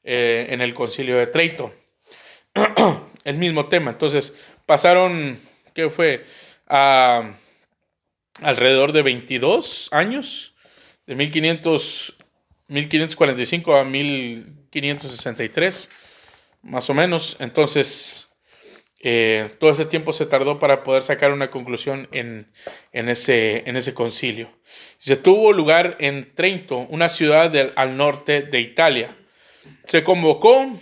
en el Concilio de Trento. El mismo tema. Entonces, pasaron, ¿qué fue? Alrededor de 22 años, de 1545 a 1563, más o menos. Entonces, todo ese tiempo se tardó para poder sacar una conclusión en ese concilio. Se tuvo lugar en Trento, una ciudad al norte de Italia. Se convocó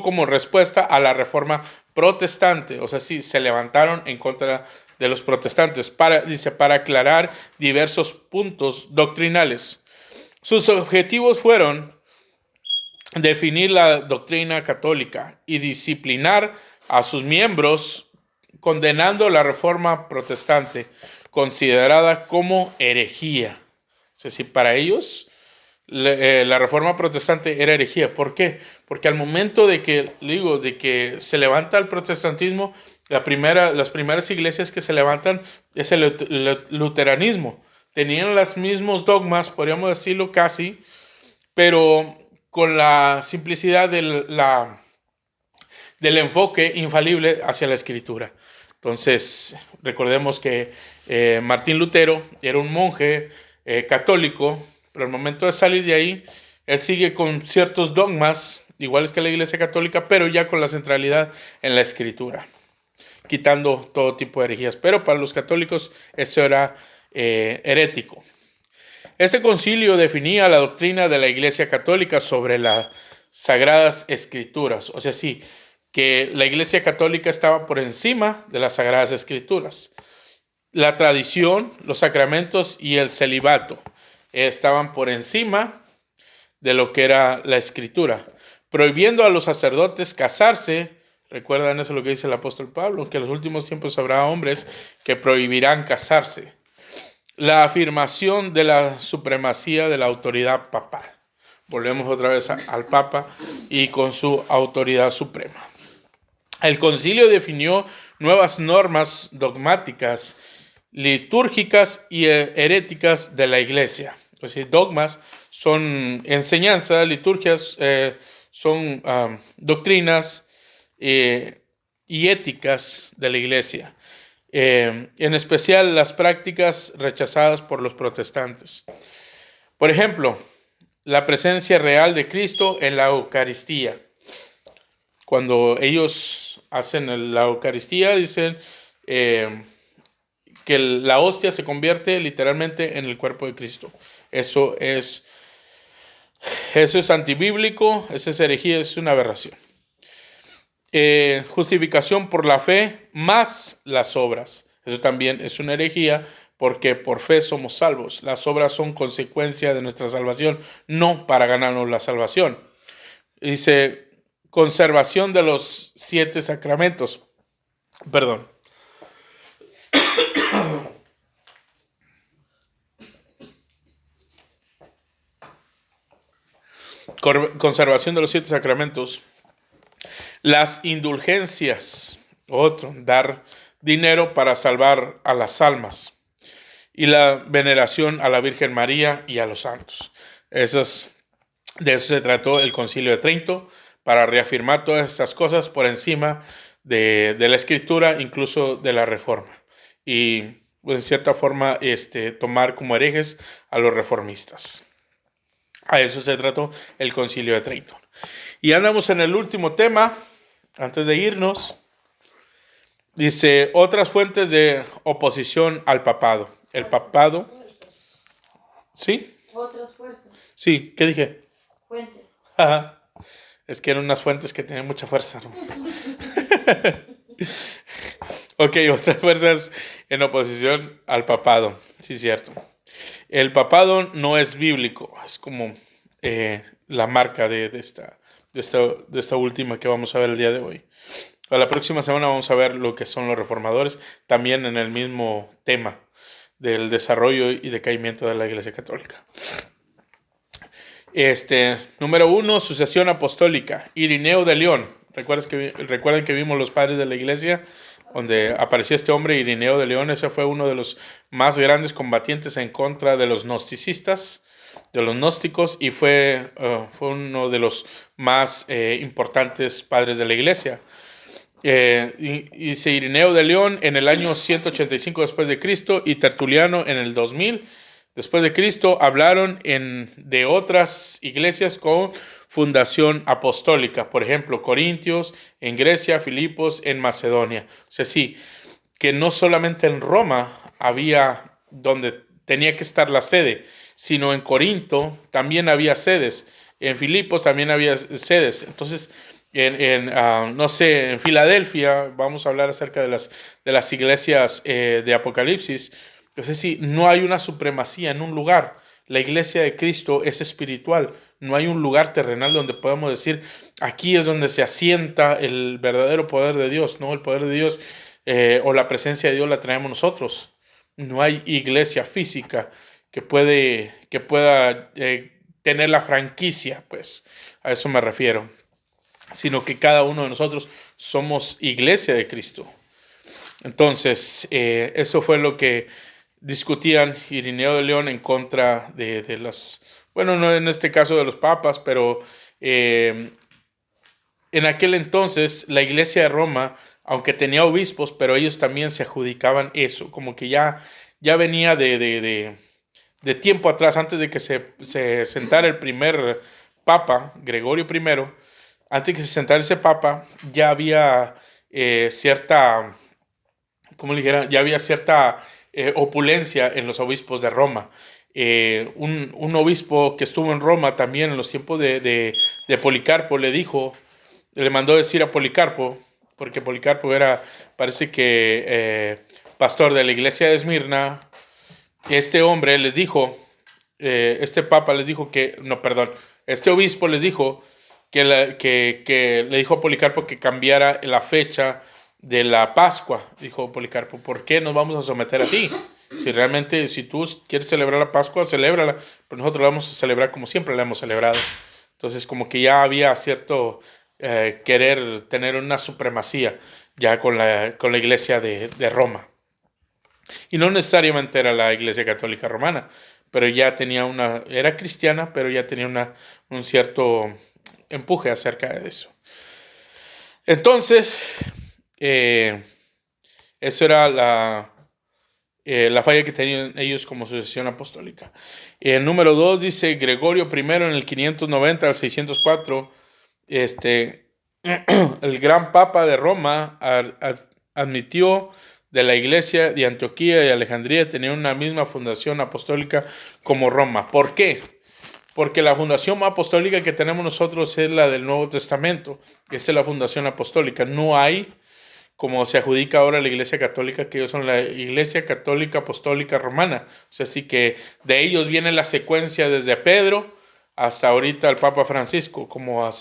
como respuesta a la reforma protestante, o sea, sí, se levantaron en contra de los protestantes para aclarar diversos puntos doctrinales. Sus objetivos fueron definir la doctrina católica y disciplinar a sus miembros, condenando la reforma protestante, considerada como herejía. O sea, si para ellos la reforma protestante era herejía. ¿Por qué? Porque al momento de que se levanta el protestantismo, las primeras iglesias que se levantan es el luteranismo. Tenían los mismos dogmas, podríamos decirlo casi, pero con la simplicidad del enfoque infalible hacia la Escritura. Entonces, recordemos que Martín Lutero era un monje católico, pero al momento de salir de ahí, él sigue con ciertos dogmas, iguales que la Iglesia Católica, pero ya con la centralidad en la Escritura, quitando todo tipo de herejías. Pero para los católicos eso era herético. Este concilio definía la doctrina de la Iglesia Católica sobre las Sagradas Escrituras. O sea, sí, que la Iglesia Católica estaba por encima de las Sagradas Escrituras. La tradición, los sacramentos y el celibato estaban por encima de lo que era la Escritura, prohibiendo a los sacerdotes casarse. Recuerdan eso lo que dice el apóstol Pablo, que en los últimos tiempos habrá hombres que prohibirán casarse. La afirmación de la supremacía de la autoridad papal. Volvemos otra vez al Papa y con su autoridad suprema. El concilio definió nuevas normas dogmáticas, litúrgicas y heréticas de la Iglesia. Es decir, dogmas son enseñanzas, liturgias son doctrinas y éticas de la Iglesia. En especial las prácticas rechazadas por los protestantes. Por ejemplo, la presencia real de Cristo en la Eucaristía. Cuando ellos hacen la Eucaristía, dicen que la hostia se convierte literalmente en el cuerpo de Cristo. Eso es antibíblico, esa es herejía, es una aberración. Justificación por la fe más las obras. Eso también es una herejía, porque por fe somos salvos. Las obras son consecuencia de nuestra salvación, no para ganarnos la salvación. Dice, conservación de los 7 sacramentos. Perdón. Conservación de los 7 sacramentos. Las indulgencias, Otro, dar dinero para salvar a las almas. Y la veneración a la Virgen María y a los santos. De eso se trató el Concilio de Trento, para reafirmar todas estas cosas por encima de la Escritura, incluso de la Reforma. Y pues, en cierta forma tomar como herejes a los reformistas. A eso se trató el Concilio de Trento. Y andamos en el último tema, antes de irnos. Dice, otras fuentes de oposición al papado. El papado, ¿sí? Otras fuerzas, Sí, ¿qué dije? fuentes. Ajá. Es que eran unas fuentes que tenían mucha fuerza, ¿no? Ok, otras fuerzas en oposición al papado. Sí, cierto. El papado no es bíblico, es como la marca de esta última que vamos a ver el día de hoy. A la próxima semana vamos a ver lo que son los reformadores, también en el mismo tema del desarrollo y decaimiento de la Iglesia Católica. Número 1, sucesión apostólica. Irineo de León. Recuerden que vimos los padres de la Iglesia, donde apareció este hombre, Irineo de León. Ese fue uno de los más grandes combatientes en contra de los gnosticistas, de los gnósticos, y fue uno de los más importantes padres de la Iglesia. Dice Irineo de León en el año 185 después de Cristo y Tertuliano en el 2000 después de Cristo hablaron de otras iglesias con fundación apostólica, por ejemplo, Corintios, en Grecia, Filipos, en Macedonia. O sea, sí, que no solamente en Roma había donde tenía que estar la sede, sino en Corinto también había sedes, en Filipos también había sedes. Entonces, no sé, en Filadelfia, vamos a hablar acerca de las iglesias de Apocalipsis. Entonces, sí, no hay una supremacía en un lugar. La iglesia de Cristo es espiritual. No hay un lugar terrenal donde podamos decir, aquí es donde se asienta el verdadero poder de Dios. No, el poder de Dios o la presencia de Dios la traemos nosotros. No hay iglesia física que pueda tener la franquicia, pues, a eso me refiero. Sino que cada uno de nosotros somos iglesia de Cristo. Entonces, eso fue lo que discutían Irineo de León en contra de las, bueno, no en este caso de los papas, pero en aquel entonces la iglesia de Roma, aunque tenía obispos, pero ellos también se adjudicaban eso, como que ya venía de tiempo atrás, antes de que se sentara el primer papa, Gregorio I, antes de que se sentara ese papa, ya había cierta, ¿cómo le dijera? Ya había cierta opulencia en los obispos de Roma. Un obispo que estuvo en Roma también en los tiempos de Policarpo le mandó decir a Policarpo, porque Policarpo parece que pastor de la iglesia de Esmirna, este hombre les dijo, este papa les dijo este obispo les dijo que le dijo a Policarpo que cambiara la fecha de la Pascua. Dijo Policarpo, ¿por qué nos vamos a someter a ti? Si tú quieres celebrar la Pascua, celébrala, pero nosotros la vamos a celebrar como siempre la hemos celebrado. Entonces, como que ya había cierto querer tener una supremacía ya con la iglesia de Roma. Y no necesariamente era la iglesia católica romana, pero ya tenía era cristiana, pero ya tenía un cierto empuje acerca de eso. Entonces, eso era la falla que tenían ellos como sucesión apostólica. El número 2 dice Gregorio I en el 590 al 604, el gran papa de Roma admitió de la iglesia de Antioquía y Alejandría tenía una misma fundación apostólica como Roma. ¿Por qué? Porque la fundación apostólica que tenemos nosotros es la del Nuevo Testamento. Esa es la fundación apostólica. No hay, como se adjudica ahora la Iglesia Católica, que ellos son la Iglesia Católica Apostólica Romana. O sea, así que de ellos viene la secuencia desde Pedro hasta ahorita el Papa Francisco, como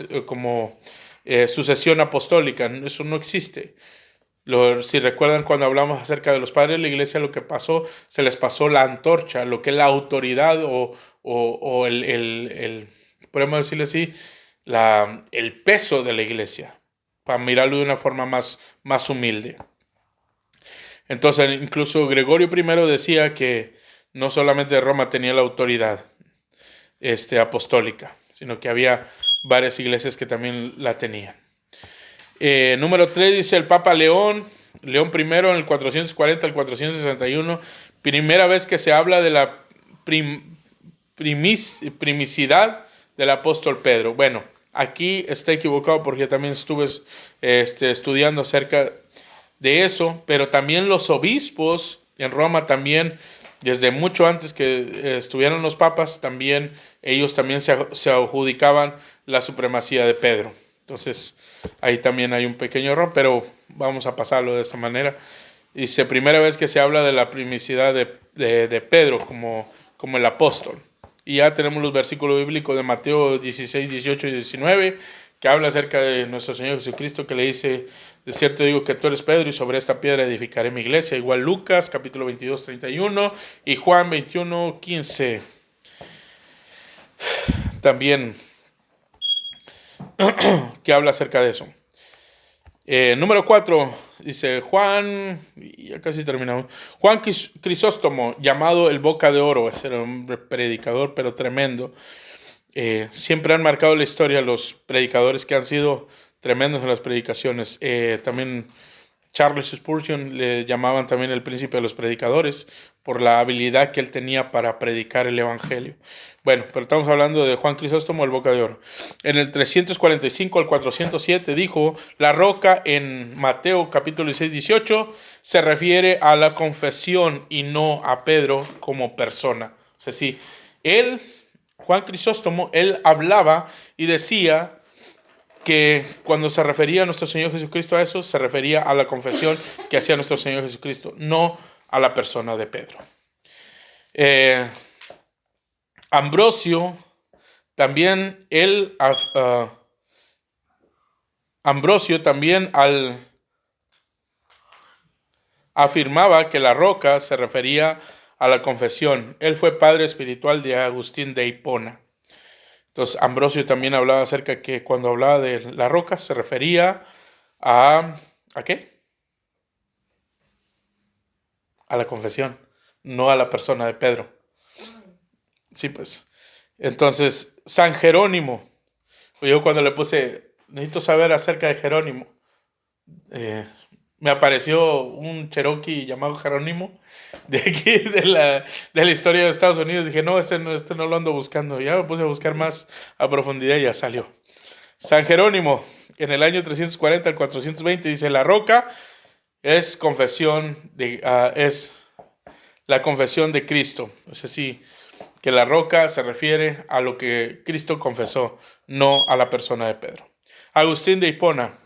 sucesión apostólica. Eso no existe. Si recuerdan cuando hablamos acerca de los padres de la iglesia, lo que pasó, se les pasó la antorcha, lo que es la autoridad o podemos decirle así, el peso de la iglesia. para mirarlo de una forma más humilde. Entonces, incluso Gregorio I decía que no solamente Roma tenía la autoridad apostólica, sino que había varias iglesias que también la tenían. Número 3 dice el Papa León I en el 440 al 461, primera vez que se habla de la primicidad del apóstol Pedro. Bueno, aquí está equivocado porque también estuve estudiando acerca de eso, pero también los obispos en Roma también, desde mucho antes que estuvieran los papas, también ellos también se adjudicaban la supremacía de Pedro. Entonces, ahí también hay un pequeño error, pero vamos a pasarlo de esa manera. Dice, primera vez que se habla de la primicidad de Pedro como el apóstol. Y ya tenemos los versículos bíblicos de Mateo 16, 18 y 19, que habla acerca de nuestro Señor Jesucristo, que le dice, de cierto digo que tú eres Pedro, y sobre esta piedra edificaré mi iglesia. Igual Lucas, capítulo 22, 31, y Juan 21, 15. También que habla acerca de eso. Número 4, dice Juan, ya casi terminamos. Juan Crisóstomo, llamado el Boca de Oro, ese era un predicador, pero tremendo. Siempre han marcado la historia los predicadores que han sido tremendos en las predicaciones. También Charles Spurgeon le llamaban también el príncipe de los predicadores por la habilidad que él tenía para predicar el evangelio. Bueno, pero estamos hablando de Juan Crisóstomo, el Boca de Oro. En el 345 al 407 dijo, la roca en Mateo capítulo 16, 18 se refiere a la confesión y no a Pedro como persona. O sea, sí, Juan Crisóstomo, él hablaba y decía que cuando se refería a nuestro Señor Jesucristo a eso, se refería a la confesión que hacía nuestro Señor Jesucristo, no a la persona de Pedro. Ambrosio, también afirmaba que la roca se refería a la confesión. Él fue padre espiritual de Agustín de Hipona. Entonces, Ambrosio también hablaba acerca que cuando hablaba de la roca se refería ¿a qué? A la confesión, no a la persona de Pedro. Sí, pues. Entonces, San Jerónimo. Yo cuando le puse, necesito saber acerca de Jerónimo, me apareció un cherokee llamado Jerónimo de aquí, de la historia de Estados Unidos. Dije, no, este no lo ando buscando. Ya me puse a buscar más a profundidad y ya salió. San Jerónimo, en el año 340 al 420, dice, la roca es la confesión de Cristo. Es así, que la roca se refiere a lo que Cristo confesó, no a la persona de Pedro. Agustín de Hipona,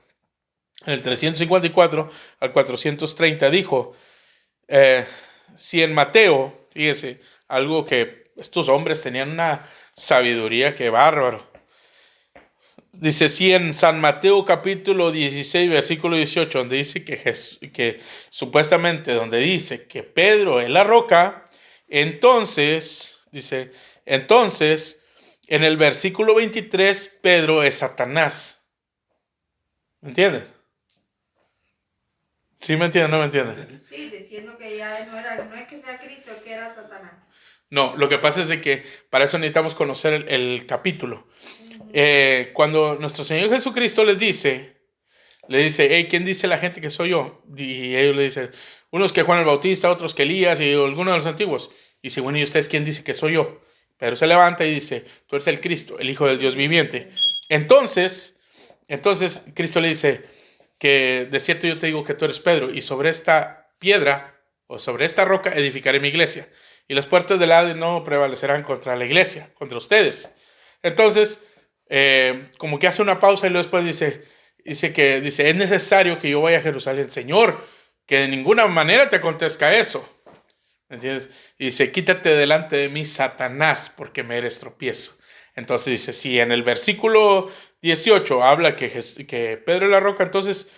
en el 354 al 430, dijo, si en Mateo, fíjese, algo que estos hombres tenían una sabiduría que bárbaro. Dice, si en San Mateo capítulo 16, versículo 18, donde dice que supuestamente donde dice que Pedro es la roca, entonces, en el versículo 23, Pedro es Satanás. ¿Me entiendes? ¿Sí me entienden o no me entienden? Sí, diciendo que ya no es que sea Cristo, que era Satanás. No, lo que pasa es de que para eso necesitamos conocer el capítulo. Cuando nuestro Señor Jesucristo le dice, hey, ¿quién dice la gente que soy yo? Y ellos le dicen, unos que Juan el Bautista, otros que Elías y algunos de los antiguos. Y dice, bueno, ¿y ustedes quién dice que soy yo? Pedro se levanta y dice, tú eres el Cristo, el Hijo del Dios viviente. Entonces Cristo le dice que de cierto yo te digo que tú eres Pedro, y sobre esta piedra o sobre esta roca edificaré mi iglesia, y las puertas del Hades no prevalecerán contra la iglesia, contra ustedes. Entonces, como que hace una pausa y luego después dice, es necesario que yo vaya a Jerusalén. Señor, que de ninguna manera te acontezca eso. ¿Me entiendes? Y dice, quítate delante de mí, Satanás, porque me eres tropiezo. Entonces dice, si en el versículo 18 habla que Pedro es la roca, entonces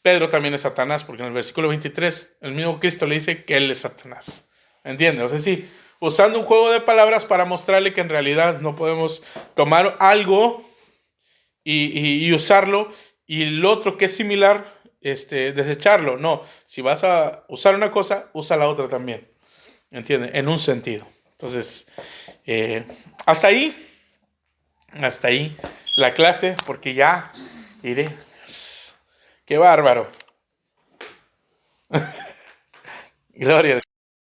Pedro también es Satanás, porque en el versículo 23 el mismo Cristo le dice que él es Satanás. ¿Entiendes? O sea, sí, usando un juego de palabras para mostrarle que en realidad no podemos tomar algo y usarlo y el otro que es similar, desecharlo. No, si vas a usar una cosa, usa la otra también. ¿Entiendes? En un sentido. Entonces, hasta ahí la clase, porque ya iré. Qué bárbaro. Gloria a Dios.